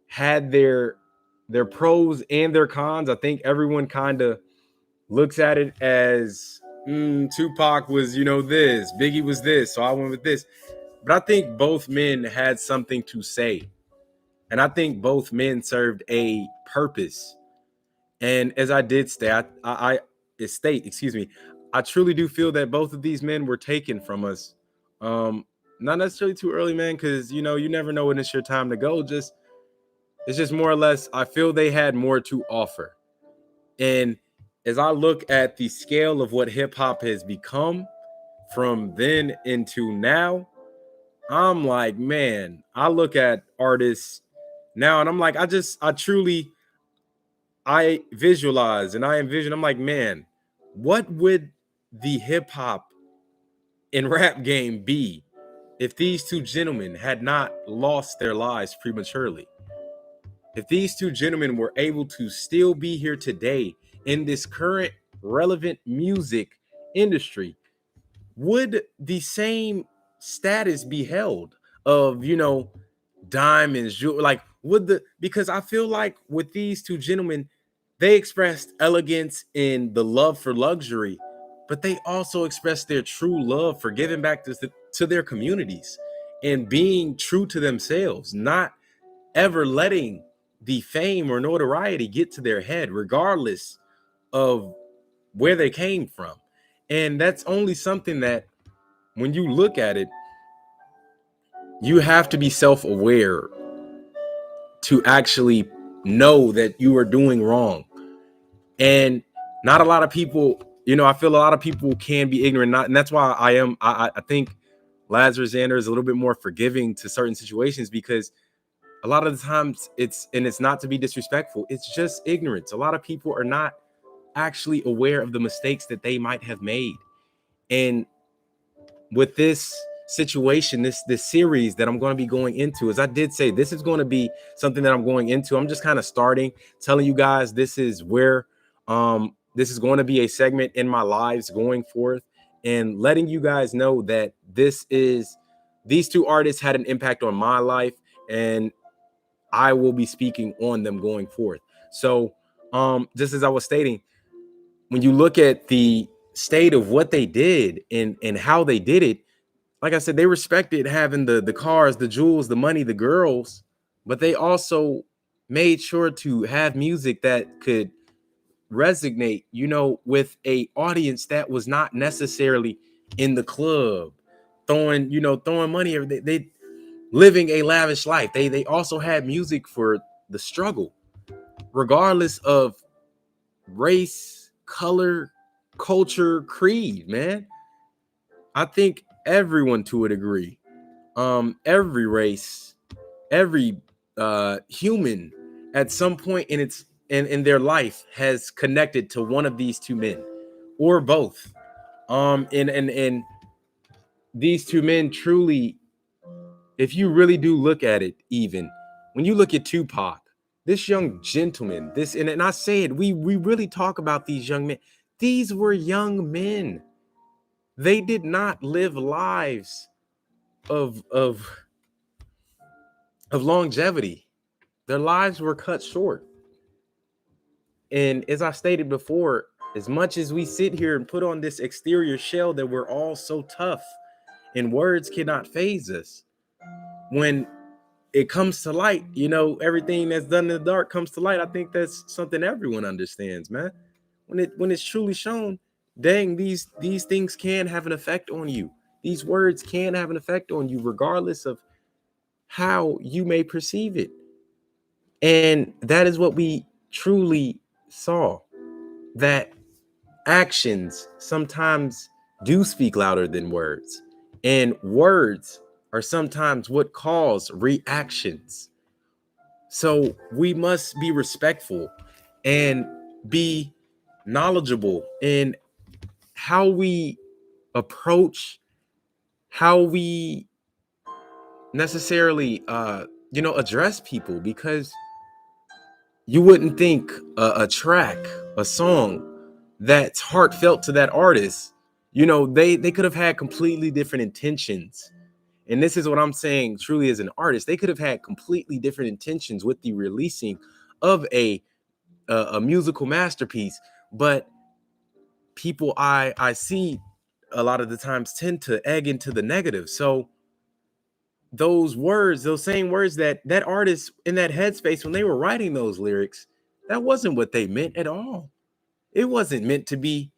had their pros and their cons. I think everyone kind of looks at it as Tupac was, this, Biggie was this, so I went with this. But I think both men had something to say, and I think both men served a purpose. And as I did say, estate, excuse me, I truly do feel that both of these men were taken from us. Not necessarily too early, man, because you never know when it's your time to go. It's just more or less, I feel they had more to offer. And as I look at the scale of what hip hop has become from then into now, I'm like, man, I look at artists now and I'm like, I visualize and I envision, I'm like, man, what would the hip hop and rap game be if these two gentlemen had not lost their lives prematurely? If these two gentlemen were able to still be here today in this current relevant music industry, would the same status be held of, diamonds, like because I feel like with these two gentlemen, they expressed elegance in the love for luxury, but they also expressed their true love for giving back to their communities and being true to themselves, not ever letting the fame or notoriety get to their head, regardless of where they came from. And that's only something that, when you look at it, you have to be self-aware to actually know that you are doing wrong. And not a lot of people, I feel a lot of people can be ignorant, and that's why I think Lazarus Xander is a little bit more forgiving to certain situations, because a lot of the times it's not to be disrespectful, it's just ignorance. A lot of people are not actually aware of the mistakes that they might have made. And with this situation, this series that I'm going to be going into, as I did say, this is going to be something that I'm going into. I'm just kind of starting, telling you guys this is where this is going to be a segment in my lives going forth, and letting you guys know that these two artists had an impact on my life, and I will be speaking on them going forth. So just as I was stating, when you look at the state of what they did and how they did it, like I said, they respected having the cars, the jewels, the money, the girls, but they also made sure to have music that could resonate, with a audience that was not necessarily in the club throwing money. They living a lavish life. They also had music for the struggle, regardless of race, color, culture, creed, man. I think everyone to a degree, every race, every human at some point in their life has connected to one of these two men or both. And these two men truly, if you really do look at it, even when you look at Tupac, this young gentleman, and I say it, we really talk about these young men. These were young men. They did not live lives of longevity. Their lives were cut short. And as I stated before, as much as we sit here and put on this exterior shell that we're all so tough and words cannot phase us, when it comes to light, everything that's done in the dark comes to light. I think that's something everyone understands, man. When it's truly shown, dang, these things can have an effect on you. These words can have an effect on you, regardless of how you may perceive it. And that is what we truly saw, that actions sometimes do speak louder than words, and words are sometimes what cause reactions. So we must be respectful and be knowledgeable in how we approach, how we necessarily address people, because you wouldn't think a track, a song that's heartfelt to that artist, they could have had completely different intentions. And this is what I'm saying, truly, as an artist, they could have had completely different intentions with the releasing of a musical masterpiece. But people I see a lot of the times tend to egg into the negative. So those words, those same words that artist in that headspace when they were writing those lyrics, that wasn't what they meant at all. It wasn't meant to be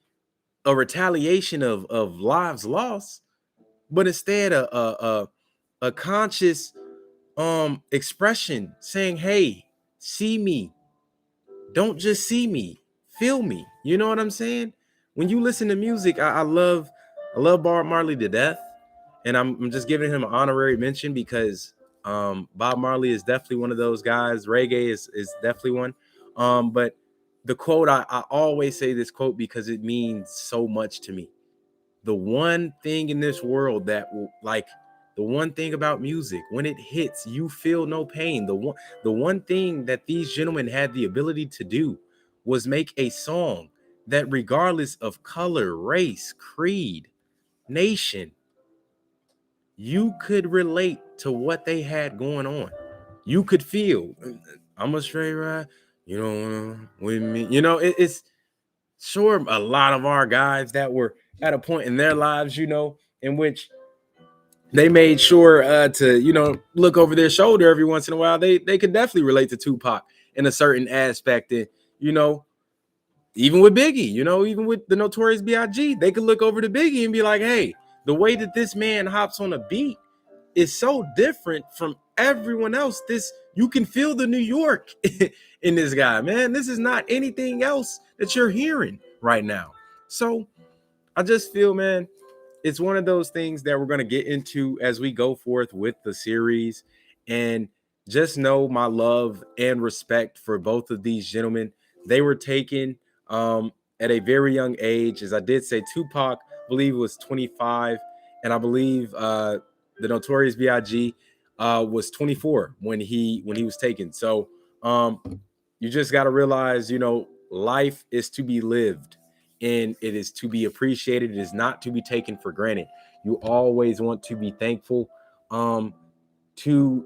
a retaliation of lives lost, but instead a conscious expression saying, hey, see me, don't just see me, feel me. You know what I'm saying? When you listen to music, I love Bob Marley to death, and I'm just giving him an honorary mention because Bob Marley is definitely one of those guys. Reggae is definitely one. But the quote, I always say this quote because it means so much to me. The one thing in this world that will, like, the one thing about music, when it hits, you feel no pain. The one thing that these gentlemen had the ability to do was make a song that, regardless of color, race, creed, nation, you could relate to what they had going on. You could feel, I'm a straight ride, you know, with me. It's sure a lot of our guys that were at a point in their lives, in which they made sure to, look over their shoulder every once in a while. They could definitely relate to Tupac in a certain aspect. And, even with Biggie, even with the Notorious B.I.G., they could look over to Biggie and be like, hey, the way that this man hops on a beat is so different from everyone else. You can feel the New York in this guy, man. This is not anything else that you're hearing right now. So I just feel, man, it's one of those things that we're going to get into as we go forth with the series. And just know my love and respect for both of these gentlemen. They were taken at a very young age. As I did say, Tupac, I believe, was 25. And I believe the Notorious B.I.G. Was 24 when he was taken. So you just got to realize, life is to be lived. And it is to be appreciated. It is not to be taken for granted. You always want to be thankful to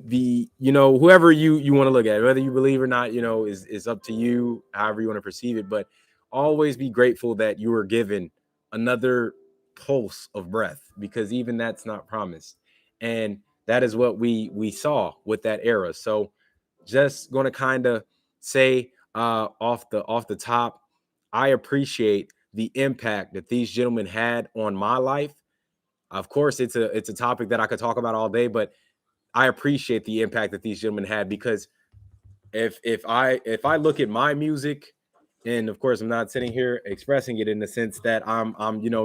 the, whoever you want to look at, whether you believe or not, is up to you, however you want to perceive it. But always be grateful that you were given another pulse of breath, because even that's not promised. And that is what we saw with that era. So just going to kind of say off the top, I appreciate the impact that these gentlemen had on my life. Of course, it's a topic that I could talk about all day, but I appreciate the impact that these gentlemen had, because if I look at my music, and of course I'm not sitting here expressing it in the sense that I'm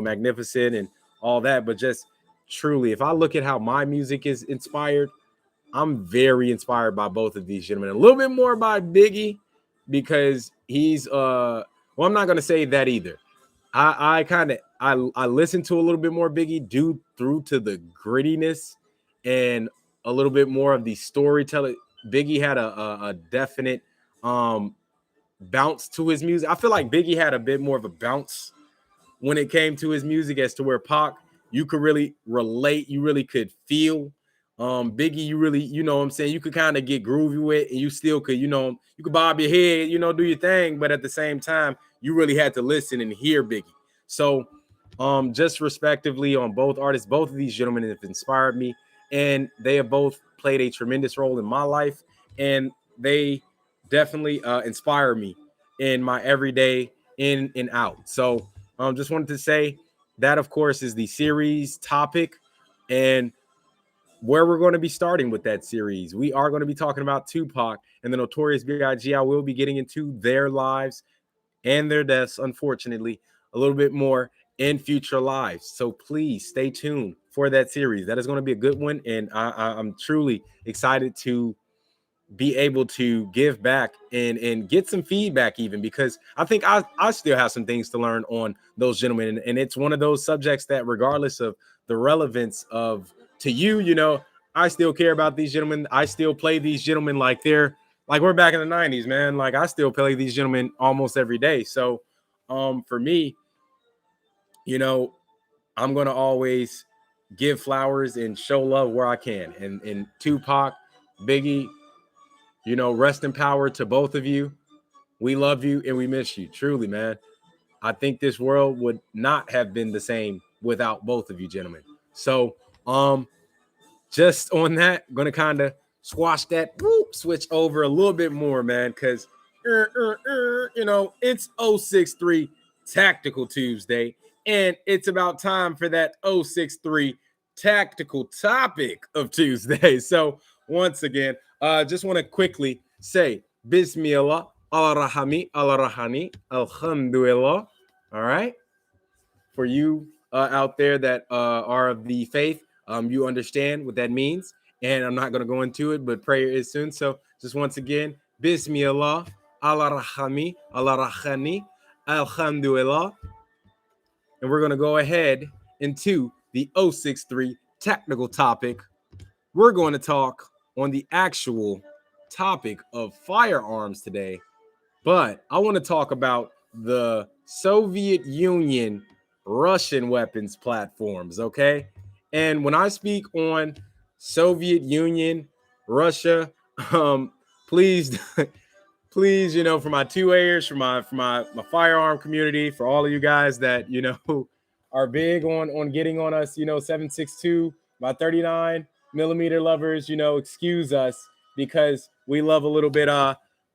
magnificent and all that, but just truly, if I look at how my music is inspired, I'm very inspired by both of these gentlemen. A little bit more by Biggie, because he's well, I'm not gonna say that either. I listen to a little bit more Biggie due through to the grittiness and a little bit more of the storytelling. Biggie had a definite bounce to his music. I feel like Biggie had a bit more of a bounce when it came to his music, as to where Pac, you could really relate, you really could feel. Biggie, you really, what I'm saying, you could kind of get groovy with, and you still could, you could bob your head, do your thing, but at the same time, you really had to listen and hear Biggie. So just respectively on both artists, both of these gentlemen have inspired me, and they have both played a tremendous role in my life, and they definitely inspire me in my everyday in and out. So just wanted to say that, of course, is the series topic, and where we're going to be starting with that series. We are going to be talking about Tupac and the Notorious B.I.G. I will be getting into their lives and their deaths, unfortunately, a little bit more in future lives. So please stay tuned for that series. That is going to be a good one, and I'm truly excited to be able to give back and get some feedback, even because I think I still have some things to learn on those gentlemen. And it's one of those subjects that, regardless of the relevance of to you, I still care about these gentlemen. I still play these gentlemen like we're back in the 90s, man. Like, I still play these gentlemen almost every day. So for me, I'm going to always give flowers and show love where I can. And Tupac, Biggie, rest in power to both of you. We love you and we miss you. Truly, man. I think this world would not have been the same without both of you gentlemen. So, just on that, I'm gonna kind of squash that, switch over a little bit more, man, because It's 063 Tactical Tuesday, and it's about time for that 063 tactical topic of Tuesday. So, once again, just want to quickly say Bismillah, Allah Rahami, Allah Rahani, Alhamdulillah. All right. For you out there that are of the faith, you understand what that means. And I'm not going to go into it, but prayer is soon. So just once again, Bismillah, Allah Rahami, Allah Rahani, Alhamdulillah. And we're going to go ahead into the 063 technical topic. We're going to talk on the actual topic of firearms today, but I want to talk about the Soviet Union Russian weapons platforms, okay? And when I speak on Soviet Union, Russia, please please, for my 2A'ers, for my firearm community, for all of you guys that, are big on getting on us, 7.62 by 39 millimeter lovers, excuse us because we love a little bit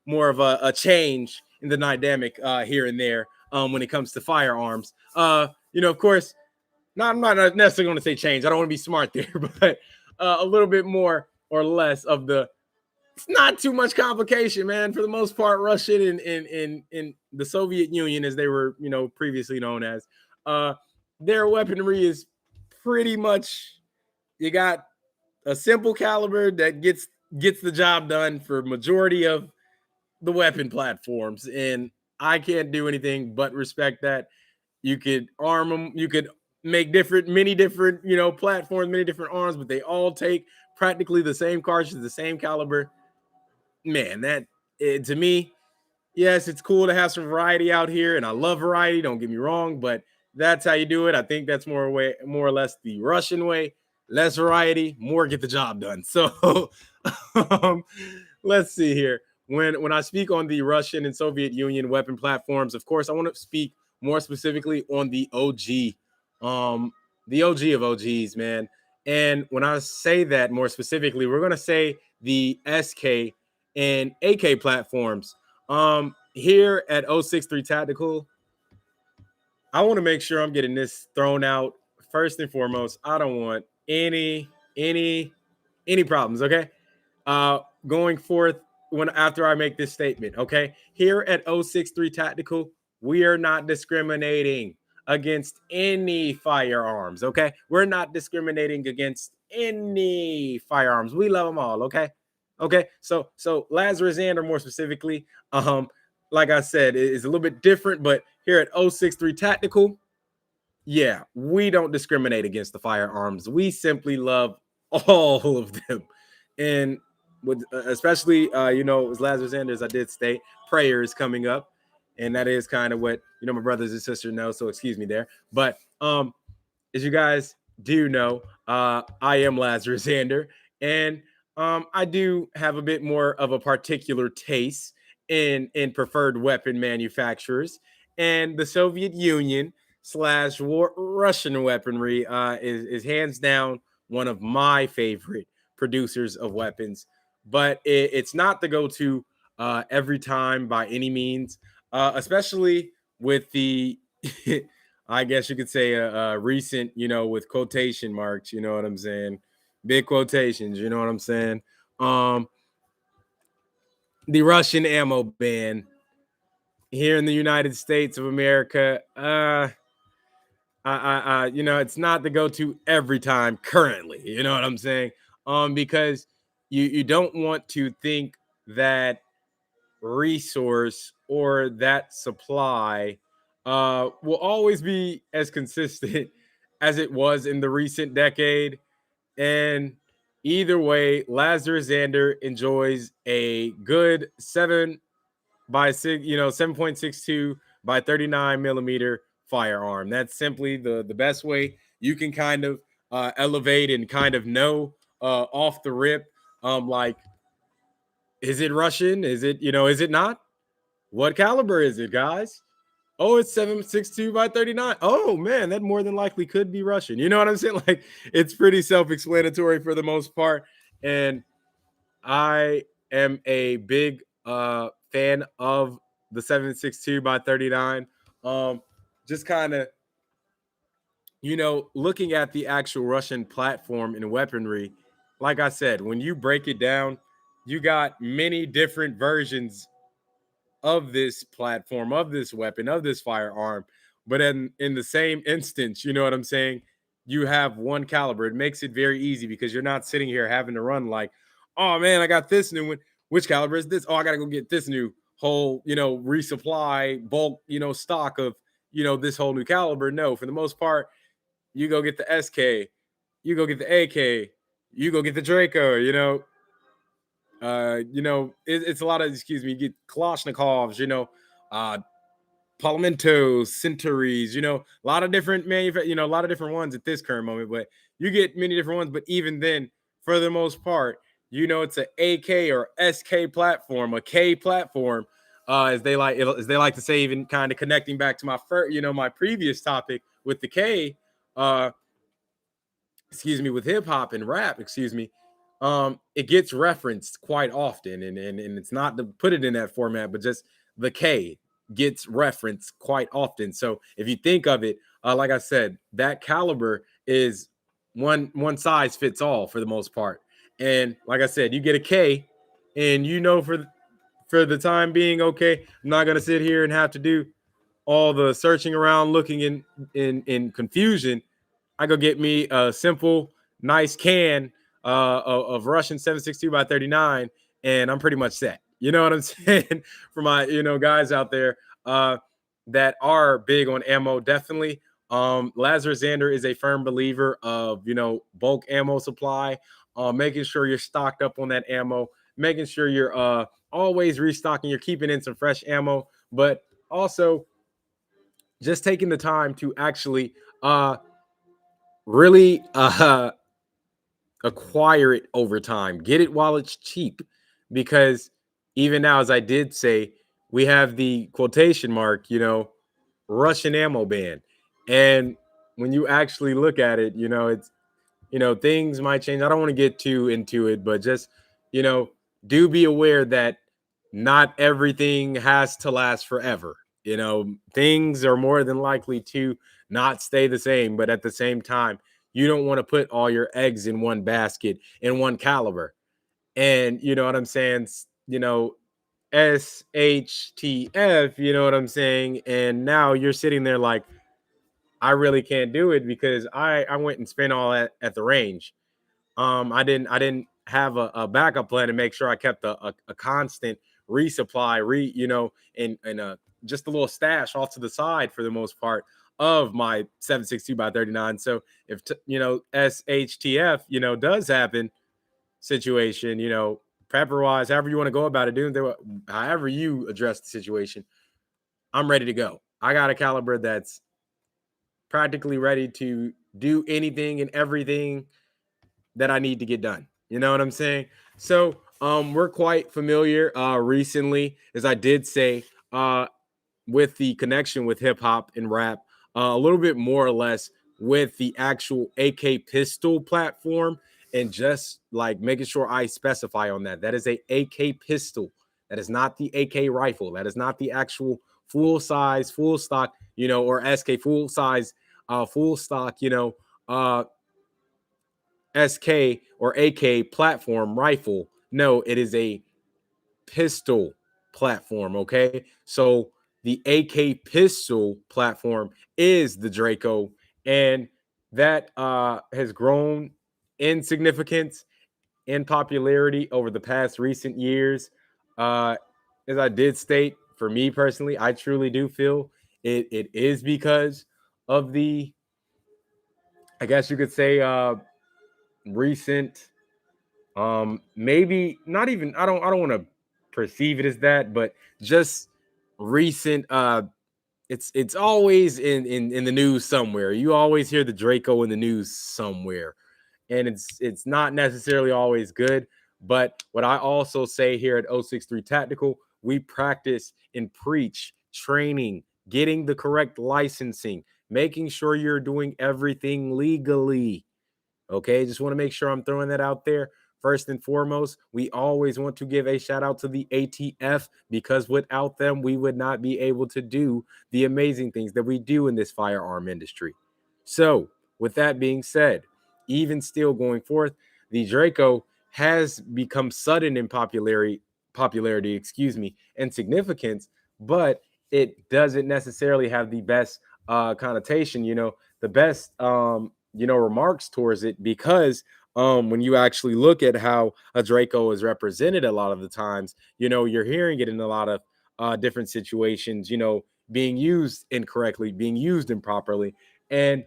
more of a change in the dynamic here and there when it comes to firearms. Of course, I'm not necessarily going to say change. I don't want to be smart there, but a little bit more or less of the. It's not too much complication, man. For the most part, Russian in the Soviet Union, as they were, previously known as, their weaponry is pretty much. You got a simple caliber that gets the job done for majority of the weapon platforms, and I can't do anything but respect that. You could arm them, you could make many different, platforms, many different arms, but they all take practically the same cartridge, the same caliber. Man, to me, yes, it's cool to have some variety out here, and I love variety. Don't get me wrong, but that's how you do it. I think that's more or less the Russian way. Less variety, more get the job done. So let's see here. When I speak on the Russian and Soviet Union weapon platforms, of course, I want to speak more specifically on the OG of OGs, man. And when I say that more specifically, we're gonna say the SK and AK platforms. Here at 063 Tactical, I want to make sure I'm getting this thrown out first and foremost. I don't want any problems, okay? Going forth after I make this statement, okay? Here at 063 Tactical, we are not discriminating against any firearms, okay? We're not discriminating against any firearms. We love them all, okay? Okay, so Lazarus Ander more specifically, like I said, is a little bit different, but here at 063 Tactical, yeah, we don't discriminate against the firearms. We simply love all of them. And with especially as Lazarus Anders, I did state prayer is coming up, and that is kind of what my brothers and sisters know. So excuse me there. But as you guys do know, I am Lazarus Ander, and I do have a bit more of a particular taste in preferred weapon manufacturers, and the Soviet Union / Russian weaponry is hands down one of my favorite producers of weapons. But it's not the go-to every time by any means, especially with the I guess you could say a recent, with quotation marks, you know what I'm saying? Big quotations, you know what I'm saying? The Russian ammo ban here in the United States of America. It's not the go-to every time currently. You know what I'm saying? Because you don't want to think that resource or that supply will always be as consistent as it was in the recent decade. And either way, Lazarus Zander enjoys a good 7.62 by 39 millimeter firearm. That's simply the best way you can kind of elevate and kind of know off the rip. Like, is it Russian? Is it, is it not? What caliber is it, guys? Oh, it's 7.62 by 39. Oh man, that more than likely could be Russian. You know what I'm saying? Like, it's pretty self-explanatory for the most part. And I am a big fan of the 7.62 by 39. Just kind of, looking at the actual Russian platform and weaponry, like I said, when you break it down, you got many different versions of this platform, of this weapon, of this firearm. But in the same instance, you know what I'm saying? You have one caliber. It makes it very easy because you're not sitting here having to run like, oh man, I got this new one. Which caliber is this? Oh, I gotta go get this new whole, resupply bulk, stock of, this whole new caliber. No, for the most part, you go get the SK, you go get the AK, you go get the Draco, it's a lot of, excuse me, you get Kalashnikovs, uh Palmettos, Centuries, a lot of different a lot of different ones at this current moment, but you get many different ones. But even then, for the most part, it's a AK or SK platform, a K platform, as they like to say, even kind of connecting back to my first, my previous topic with the K, uh, with hip hop and rap, it gets referenced quite often, and it's not to put it in that format, but just the K gets referenced quite often. So if you think of it, like I said, that caliber is one size fits all for the most part. And like I said, you get a K, and for the time being, okay, I'm not gonna sit here and have to do all the searching around, looking in confusion. I go get me a simple, nice can of Russian 7.62 by 39, and I'm pretty much set. You know what I'm saying? For my guys out there that are big on ammo, definitely. Lazarus Xander is a firm believer of bulk ammo supply, making sure you're stocked up on that ammo, making sure you're always restocking, you're keeping in some fresh ammo, but also just taking the time to actually really acquire it over time. Get it while it's cheap, because even now, as I did say, we have the quotation mark, Russian ammo ban. And when you actually look at it, it's things might change. I don't want to get too into it, but just you know, do be aware that not everything has to last forever. Things are more than likely to not stay the same, but at the same time, you don't want to put all your eggs in one basket in one caliber. And you know what I'm saying? SHTF, you know what I'm saying? And now you're sitting there like, I really can't do it because I went and spent all that at the range. I didn't have a backup plan to make sure I kept a constant resupply, and just a little stash off to the side for the most part of my 7.62 by 39. So if SHTF does happen, situation, prepper wise, however you want to go about it, however you address the situation, I'm ready to go. I got a caliber that's practically ready to do anything and everything that I need to get done. You know what I'm saying? So we're quite familiar recently, as I did say, with the connection with hip hop and rap, a little bit more or less with the actual AK pistol platform, and just like making sure I specify on that. That is a AK pistol. That is not the AK rifle. That is not the actual full size, full stock, or SK full size, full stock, SK or AK platform rifle. No, it is a pistol platform. Okay. So the AK pistol platform is the Draco, and that has grown in significance, in popularity over the past recent years. Uh, as I did state, for me personally, I truly do feel it is because of the, I guess you could say, recent, maybe not even, I don't want to perceive it as that, but just recent, it's always in the news somewhere. You always hear the Draco in the news somewhere, and it's not necessarily always good. But what I also say here at 063 Tactical, we practice and preach training, getting the correct licensing, making sure you're doing everything legally. Okay, just want to make sure I'm throwing that out there First and foremost, we always want to give a shout out to the ATF, because without them, we would not be able to do the amazing things that we do in this firearm industry. So, with that being said, even still going forth, the Draco has become sudden in popularity, and significance, but it doesn't necessarily have the best connotation, the best remarks towards it, because when you actually look at how a Draco is represented a lot of the times, you're hearing it in a lot of different situations, being used incorrectly, being used improperly. And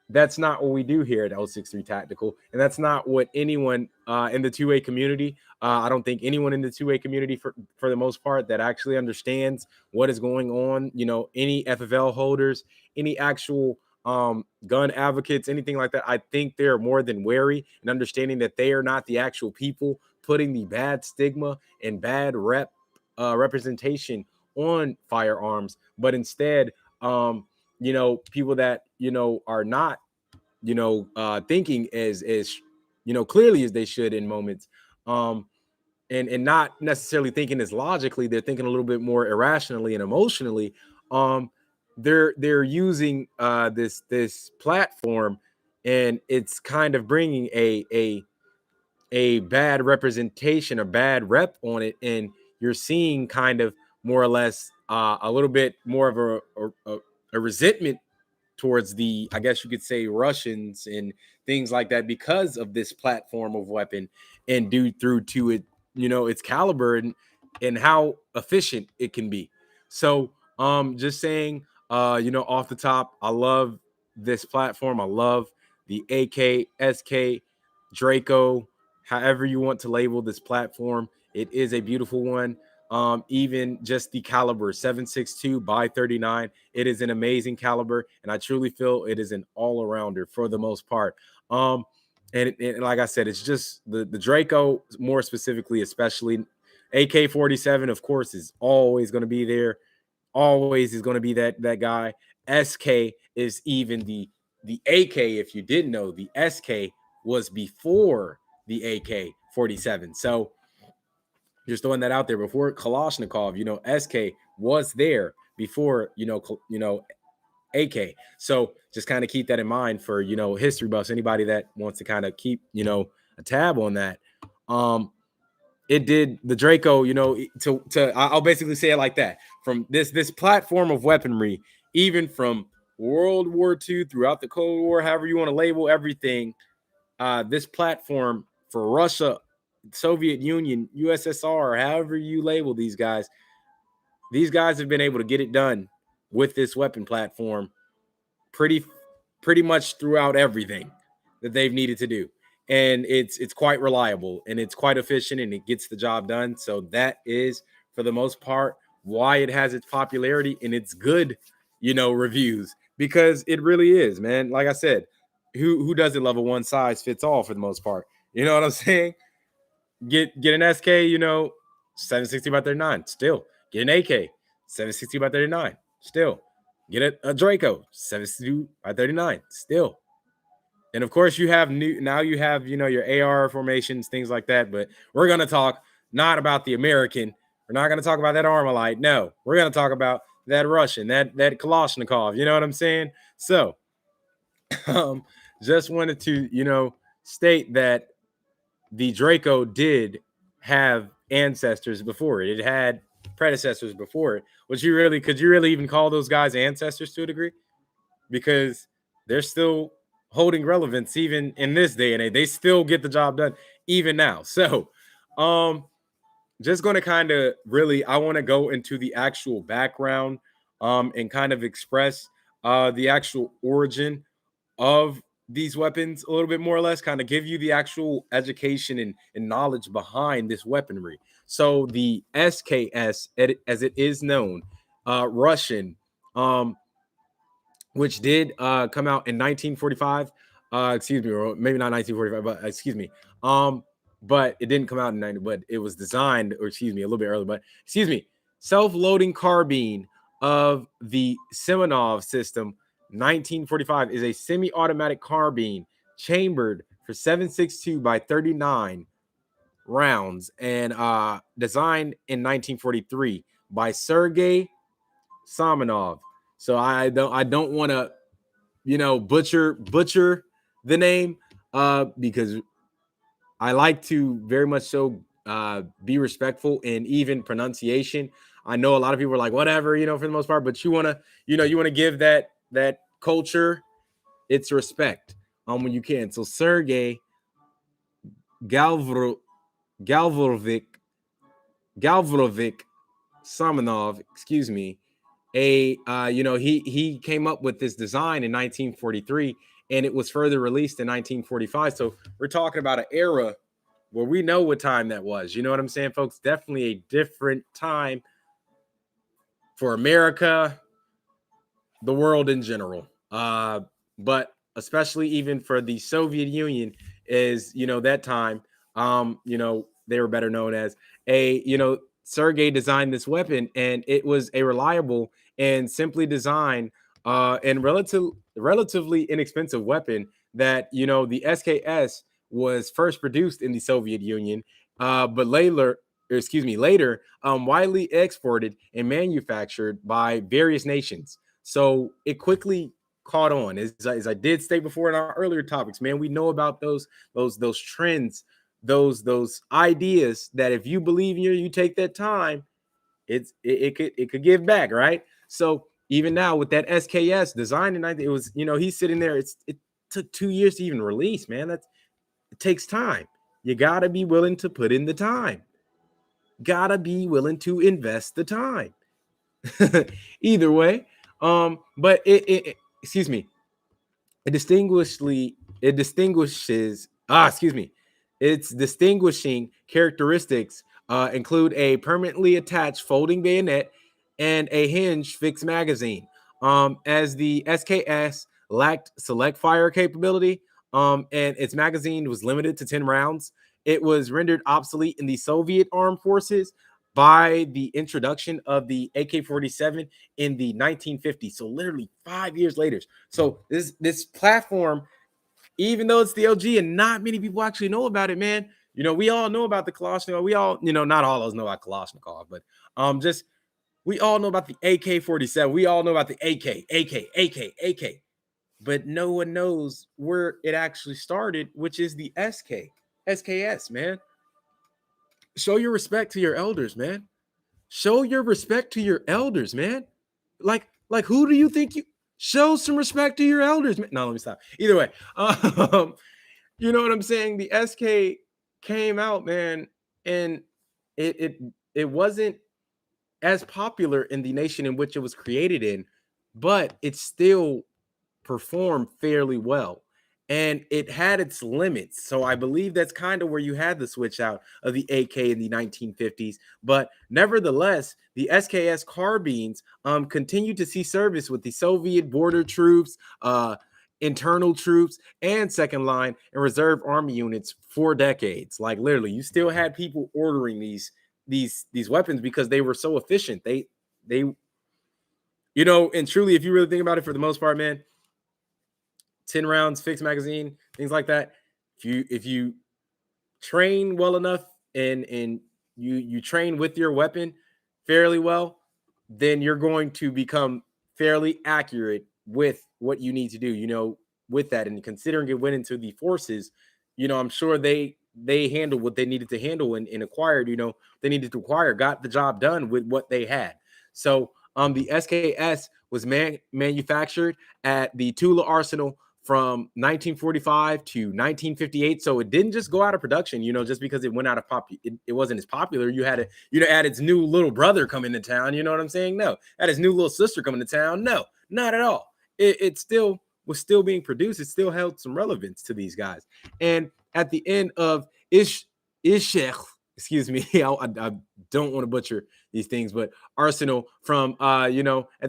that's not what we do here at L63 Tactical. And that's not what anyone in the 2A community, I don't think anyone in the 2A community for the most part that actually understands what is going on, any FFL holders, any actual gun advocates, anything like that. I think they're more than wary and understanding that they are not the actual people putting the bad stigma and bad representation on firearms, but instead, people that are not, thinking as clearly as they should in moments, and not necessarily thinking as logically. They're thinking a little bit more irrationally and emotionally. Um, they're using this platform, and it's kind of bringing a bad representation, a bad rep on it, and you're seeing kind of more or less a little bit more of a resentment towards the, I guess you could say, Russians and things like that, because of this platform of weapon, and due through to it, its caliber, and how efficient it can be. So just saying, off the top, I love this platform. I love the AK, SK, Draco, however you want to label this platform. It is a beautiful one. Even just the caliber 7.62 by 39, it is an amazing caliber, and I truly feel it is an all-arounder for the most part. And like I said, it's just the Draco, more specifically, especially AK-47, of course, is always going to be there. Always is going to be that guy. SK is even the AK. If you didn't know, the SK was before the AK-47. So just throwing that out there, before Kalashnikov, SK was there before, AK. So just kind of keep that in mind for, history buffs, anybody that wants to kind of keep, a tab on that. It did the Draco, I'll basically say it like that. From this platform of weaponry, even from World War II throughout the Cold War, however you want to label everything, this platform for Russia, Soviet Union, USSR, however you label these guys have been able to get it done with this weapon platform pretty much throughout everything that they've needed to do. And it's quite reliable, and it's quite efficient, and it gets the job done. So that is, for the most part, why it has its popularity and its good, reviews, because it really is, man. Like I said, who doesn't love a one size fits all for the most part? You know what I'm saying? Get an SK, 760 by 39, still. Get an AK, 760 by 39, still. Get a Draco, 762 by 39, still. And of course, you have you have, your AR formations, things like that. But we're going to talk not about the American. We're not going to talk about that Armalite. No, we're going to talk about that Russian, that Kalashnikov. You know what I'm saying? So just wanted to, state that the Draco did have ancestors before it. It had predecessors before it. Could you really even call those guys ancestors to a degree? Because they're still holding relevance even in this day and age. They still get the job done even now. So just going to kind of really, I want to go into the actual background and kind of express the actual origin of these weapons a little bit more or less, kind of give you the actual education and knowledge behind this weaponry. So the SKS, as it is known, Russian, which did come out in 1945. Excuse me, or maybe not 1945, but excuse me. But it didn't come out in 90, but it was designed, or excuse me, a little bit earlier, but excuse me, self-loading carbine of the Semenov system, 1945, is a semi-automatic carbine chambered for 7.62 by 39 rounds, and designed in 1943 by Sergei Samanov. So I don't want to butcher the name because I like to very much so be respectful in even pronunciation. I know a lot of people are like whatever, for the most part, but you want to give that culture its respect when you can. So Sergey Galvro Galvorovic Galvorovic Samanov, excuse me, he came up with this design in 1943, and it was further released in 1945. So we're talking about an era where we know what time that was. You know what I'm saying, folks? Definitely a different time for America, the world in general. But especially even for the Soviet Union, is that time. They were better known as Sergei designed this weapon, and it was a reliable and simply designed and relatively inexpensive weapon that the SKS was first produced in the Soviet Union, but later widely exported and manufactured by various nations. So it quickly caught on. As I did state before in our earlier topics, man, we know about those trends, those ideas that if you believe in you take that time, it could give back, right? So even now with that SKS design tonight, it was he's sitting there. It took 2 years to even release, man. It takes time. You gotta be willing to put in the time. Gotta be willing to invest the time. Either way, but excuse me, it distinguishes excuse me, its distinguishing characteristics include a permanently attached folding bayonet and a hinge fixed magazine. As the SKS lacked select fire capability, and its magazine was limited to 10 rounds, it was rendered obsolete in the Soviet armed forces by the introduction of the AK-47 in the 1950s. So literally 5 years later. So this platform, even though it's the LG and not many people actually know about it, man. We all know about the Kalashnikov. We all, not all of us know about Kalashnikov, but just we all know about the AK-47. We all know about the AK. But no one knows where it actually started, which is the SKS, man. Show your respect to your elders, man. Show your respect to your elders, man. Like who do you think you show some respect to your elders, man? No, let me stop. Either way, you know what I'm saying? The SK came out, man, and it wasn't as popular in the nation in which it was created in, but it still performed fairly well. And it had its limits. So I believe that's kind of where you had the switch out of the AK in the 1950s. But nevertheless, the SKS carbines continued to see service with the Soviet border troops, internal troops, and second line and reserve army units for decades. Like literally, you still had people ordering these weapons because they were so efficient. They and truly, if you really think about it, for the most part, man, 10 rounds, fixed magazine, things like that. If you train well enough and you train with your weapon fairly well, then you're going to become fairly accurate with what you need to do, with that. And considering it went into the forces, I'm sure they handled what they needed to handle and acquired, they needed to acquire, got the job done with what they had. So the SKS was manufactured at the Tula Arsenal from 1945 to 1958. So it didn't just go out of production, just because it went out of it wasn't as popular. You had its new little brother come into town. You know what I'm saying? No. Had his new little sister coming to town. No, not at all. It still was still being produced. It still held some relevance to these guys. And at the end of Ishech, excuse me, I don't want to butcher these things, but Arsenal from at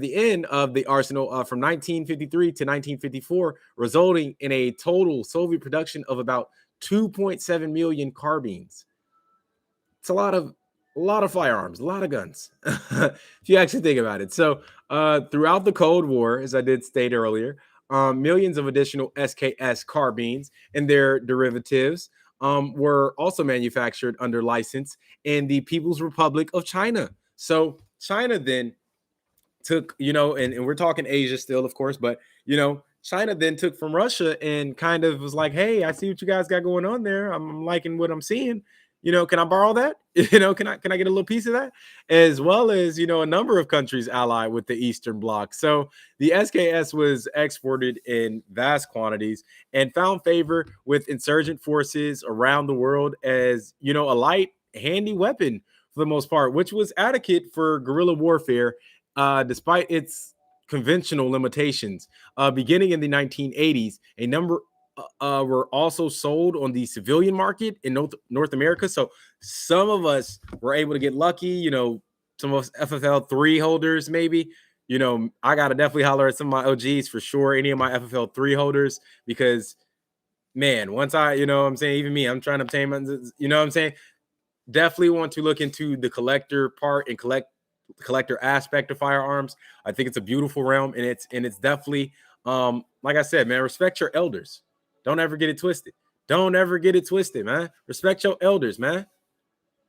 the end of the Arsenal from 1953 to 1954, resulting in a total Soviet production of about 2.7 million carbines. It's a lot of firearms, a lot of guns, if you actually think about it. So throughout the Cold War, as I did state earlier, millions of additional SKS carbines and their derivatives were also manufactured under license in the People's Republic of China. So China then took, and we're talking Asia still, of course, but China then took from Russia and kind of was like, hey, I see what you guys got going on there. I'm liking what I'm seeing. Can I borrow that? Can I get a little piece of that? As well as, a number of countries allied with the Eastern Bloc. So the SKS was exported in vast quantities and found favor with insurgent forces around the world as, a light, handy weapon for the most part, which was adequate for guerrilla warfare despite its conventional limitations. Beginning in the 1980s, a number were also sold on the civilian market in North America. So some of us were able to get lucky, some of us FFL3 holders, maybe. I got to definitely holler at some of my OGs for sure, any of my FFL3 holders, because, man, once I, what I'm saying, even me, I'm trying to obtain, what I'm saying? Definitely want to look into the collector part and collector aspect of firearms. I think it's a beautiful realm, and it's definitely like I said, man, respect your elders. Don't ever get it twisted. Don't ever get it twisted, man. Respect your elders, man.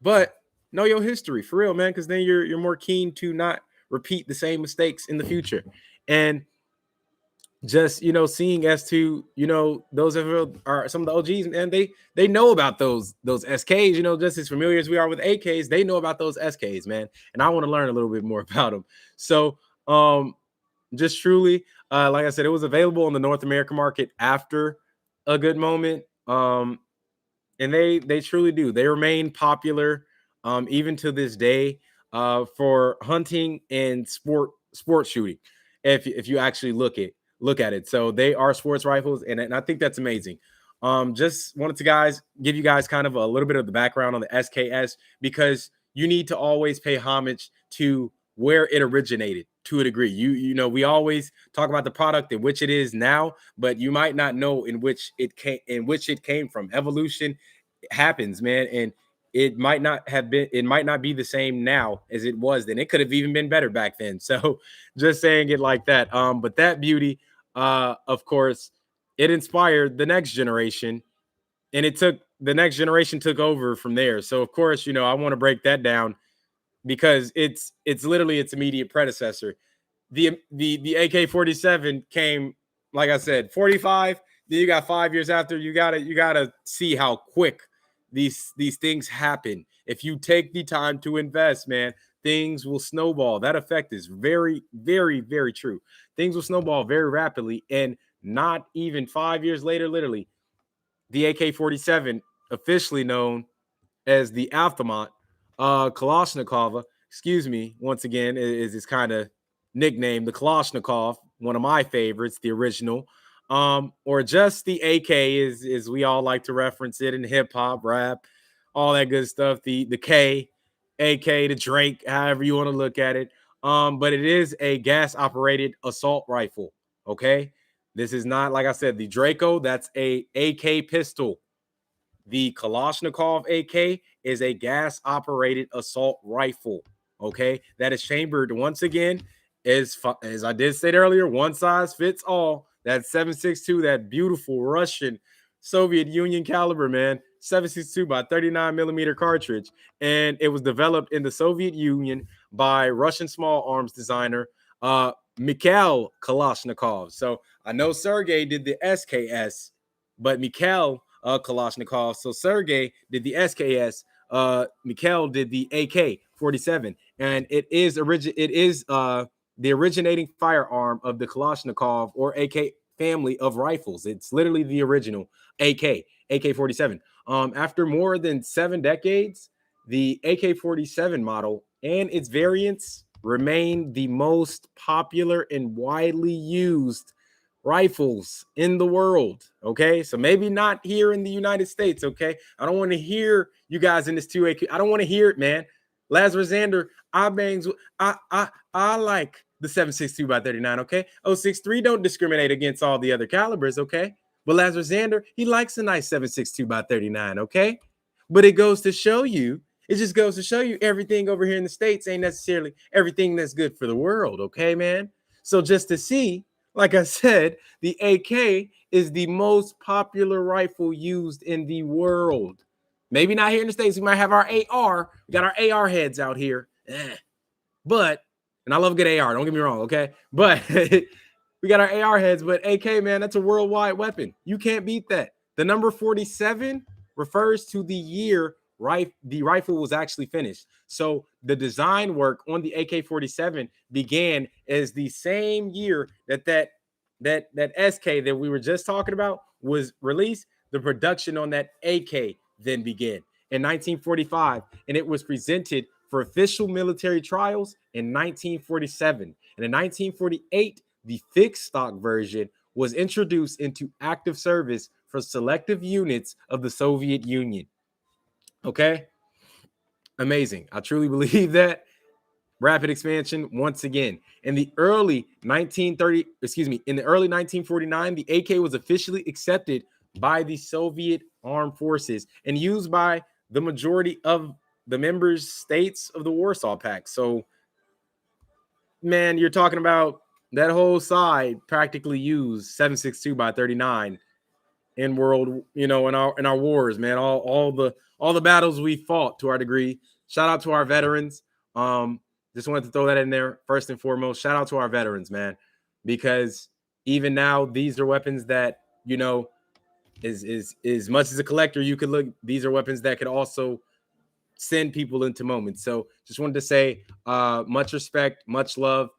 But know your history for real, man, because then you're more keen to not repeat the same mistakes in the future. And just seeing as to those are some of the OGs, and they know about those SKs, just as familiar as we are with AKs. They know about those SKs, man, and I want to learn a little bit more about them. So just truly, like I said, it was available on the North American market after a good moment, and they truly do. They remain popular even to this day for hunting and sport shooting. If you actually look at it, so they are sports rifles, and I think that's amazing. Just wanted to give you guys kind of a little bit of the background on the SKS, because you need to always pay homage to where it originated to a degree. We always talk about the product in which it is now, but you might not know in which it came from. Evolution happens, man, and it might not be the same now as it was then. It could have even been better back then. So just saying it like that. But that beauty, of course, it inspired the next generation, and the next generation took over from there. So of course, I want to break that down, because it's literally its immediate predecessor. The AK-47 came, like I said, 45. Then you got 5 years after. You gotta see how quick these things happen. If you take the time to invest, man, things will snowball. That effect is very, very, very true. Things will snowball very rapidly, and not even 5 years later, literally, the AK-47, officially known as the Aftermath, Kalashnikov, excuse me, once again, is this kind of nickname, the Kalashnikov, one of my favorites, the original, or just the AK, is we all like to reference it in hip hop, rap, all that good stuff. The K, AK, the Drake, however you want to look at it. But it is a gas operated assault rifle. Okay, this is not, like I said, the Draco. That's a AK pistol. The Kalashnikov AK is a gas-operated assault rifle. Okay, that is chambered once again. As I did say earlier, one size fits all. That 7.62, that beautiful Russian Soviet Union caliber, man, 7.62 by 39 millimeter cartridge, and it was developed in the Soviet Union by Russian small arms designer Mikhail Kalashnikov. So I know Sergey did the SKS, but Mikhail Kalashnikov. So Sergey did the SKS. Mikhail did the AK-47, and it is the originating firearm of the Kalashnikov or AK family of rifles. It's literally the original AK-47. After more than 7 decades, the AK-47 model and its variants remain the most popular and widely used rifles in the world. Okay, so maybe not here in the United States. Okay, I don't want to hear you guys in this 2AK. I don't want to hear it, man. Lazarus Zander, I bangs. I like the 7.62 by 39. Okay, 063 don't discriminate against all the other calibers. Okay, but Lazarus Zander, he likes a nice 7.62 by 39. Okay, but it goes to show you. It just goes to show you everything over here in the States ain't necessarily everything that's good for the world. Okay, man. So just to see like I said, the AK is the most popular rifle used in the world. Maybe not here in the States. We might have our AR. We got our AR heads out here. But, and I love a good AR, don't get me wrong, okay? But we got our AR heads, but AK, man, that's a worldwide weapon. You can't beat that. The number 47 refers to the year the rifle was actually finished. So the design work on the AK-47 began as the same year that SK that we were just talking about was released. The production on that AK then began in 1945, and it was presented for official military trials in 1947. And in 1948, the fixed stock version was introduced into active service for selective units of the Soviet Union. Okay? Amazing. I truly believe that. Rapid expansion once again. In the early 1949, the AK was officially accepted by the Soviet armed forces and used by the majority of the member states of the Warsaw Pact. So, man, you're talking about that whole side practically used 7.62 by 39 in world, in our wars, man. All the battles we fought to our degree. Shout out to our veterans. Just wanted to throw that in there first and foremost. Shout out to our veterans, man, because even now these are weapons that is much as a collector you could look. These are weapons that could also send people into moments. So just wanted to say much respect, much love,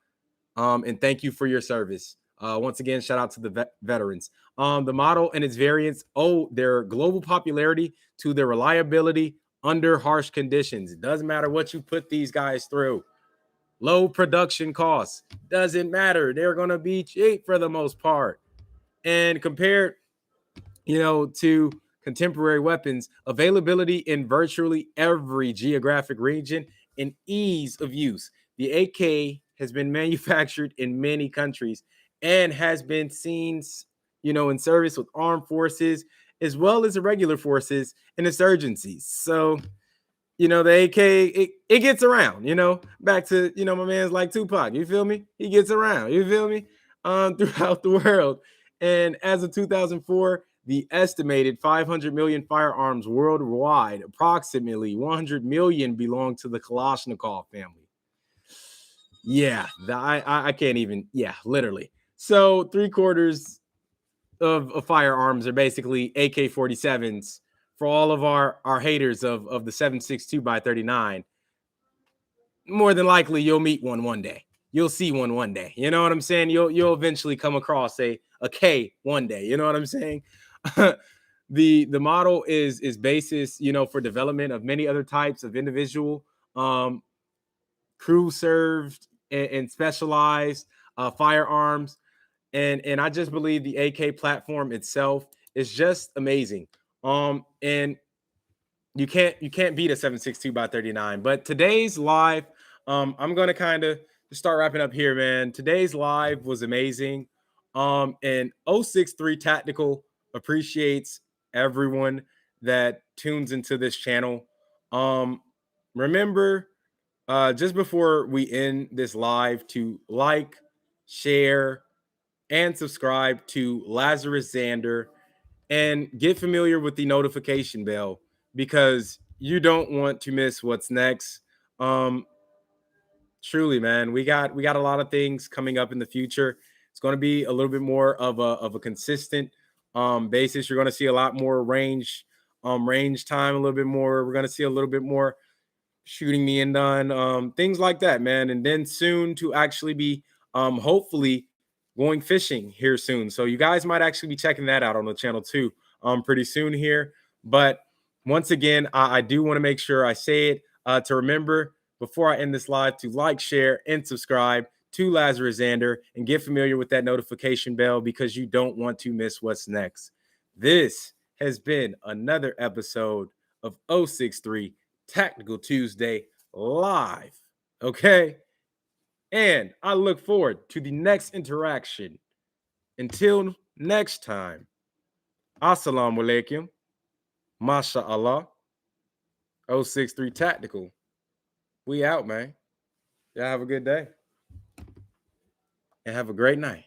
and thank you for your service. Once again, shout out to the veterans. The model and its variants owe their global popularity to their reliability under harsh conditions. It doesn't matter what you put these guys through. Low production costs. Doesn't matter. They're going to be cheap for the most part. And compared, to contemporary weapons, availability in virtually every geographic region and ease of use. The AK has been manufactured in many countries and has been seen, in service with armed forces as well as irregular forces and insurgencies. So, the AK, it gets around, back to, my man's like Tupac, you feel me? He gets around, you feel me? Throughout the world. And as of 2004, the estimated 500 million firearms worldwide, approximately 100 million belong to the Kalashnikov family. Yeah, I can't even, literally. So 3/4 of firearms are basically AK-47s. For all of our haters of the 7.62 by 39, more than likely you'll meet one day. You'll see one day. You know what I'm saying? You'll eventually come across a K one day. You know what I'm saying? The model is basis, for development of many other types of individual crew served and specialized firearms. And I just believe the AK platform itself is just amazing. And you can't beat a 7.62 by 39. But today's live, I'm gonna kind of start wrapping up here, man. Today's live was amazing. And 063 Tactical appreciates everyone that tunes into this channel. Remember, just before we end this live, to like, share, and subscribe to Lazarus Xander and get familiar with the notification bell because you don't want to miss what's next. Truly, man, we got a lot of things coming up in the future. It's going to be a little bit more of a consistent basis. You're going to see a lot more range time, a little bit more. We're going to see a little bit more shooting me and done, things like that, man. And then soon to actually be hopefully going fishing here soon. So you guys might actually be checking that out on the channel too pretty soon here. But once again, I do want to make sure I say it to remember before I end this live to like, share, and subscribe to Lazarus Xander and get familiar with that notification bell because you don't want to miss what's next. This has been another episode of 063 Tactical Tuesday live. Okay. And I look forward to the next interaction. Until next time, Assalamu Walakium, MashaAllah, 063 Tactical. We out, man. Y'all have a good day. And have a great night.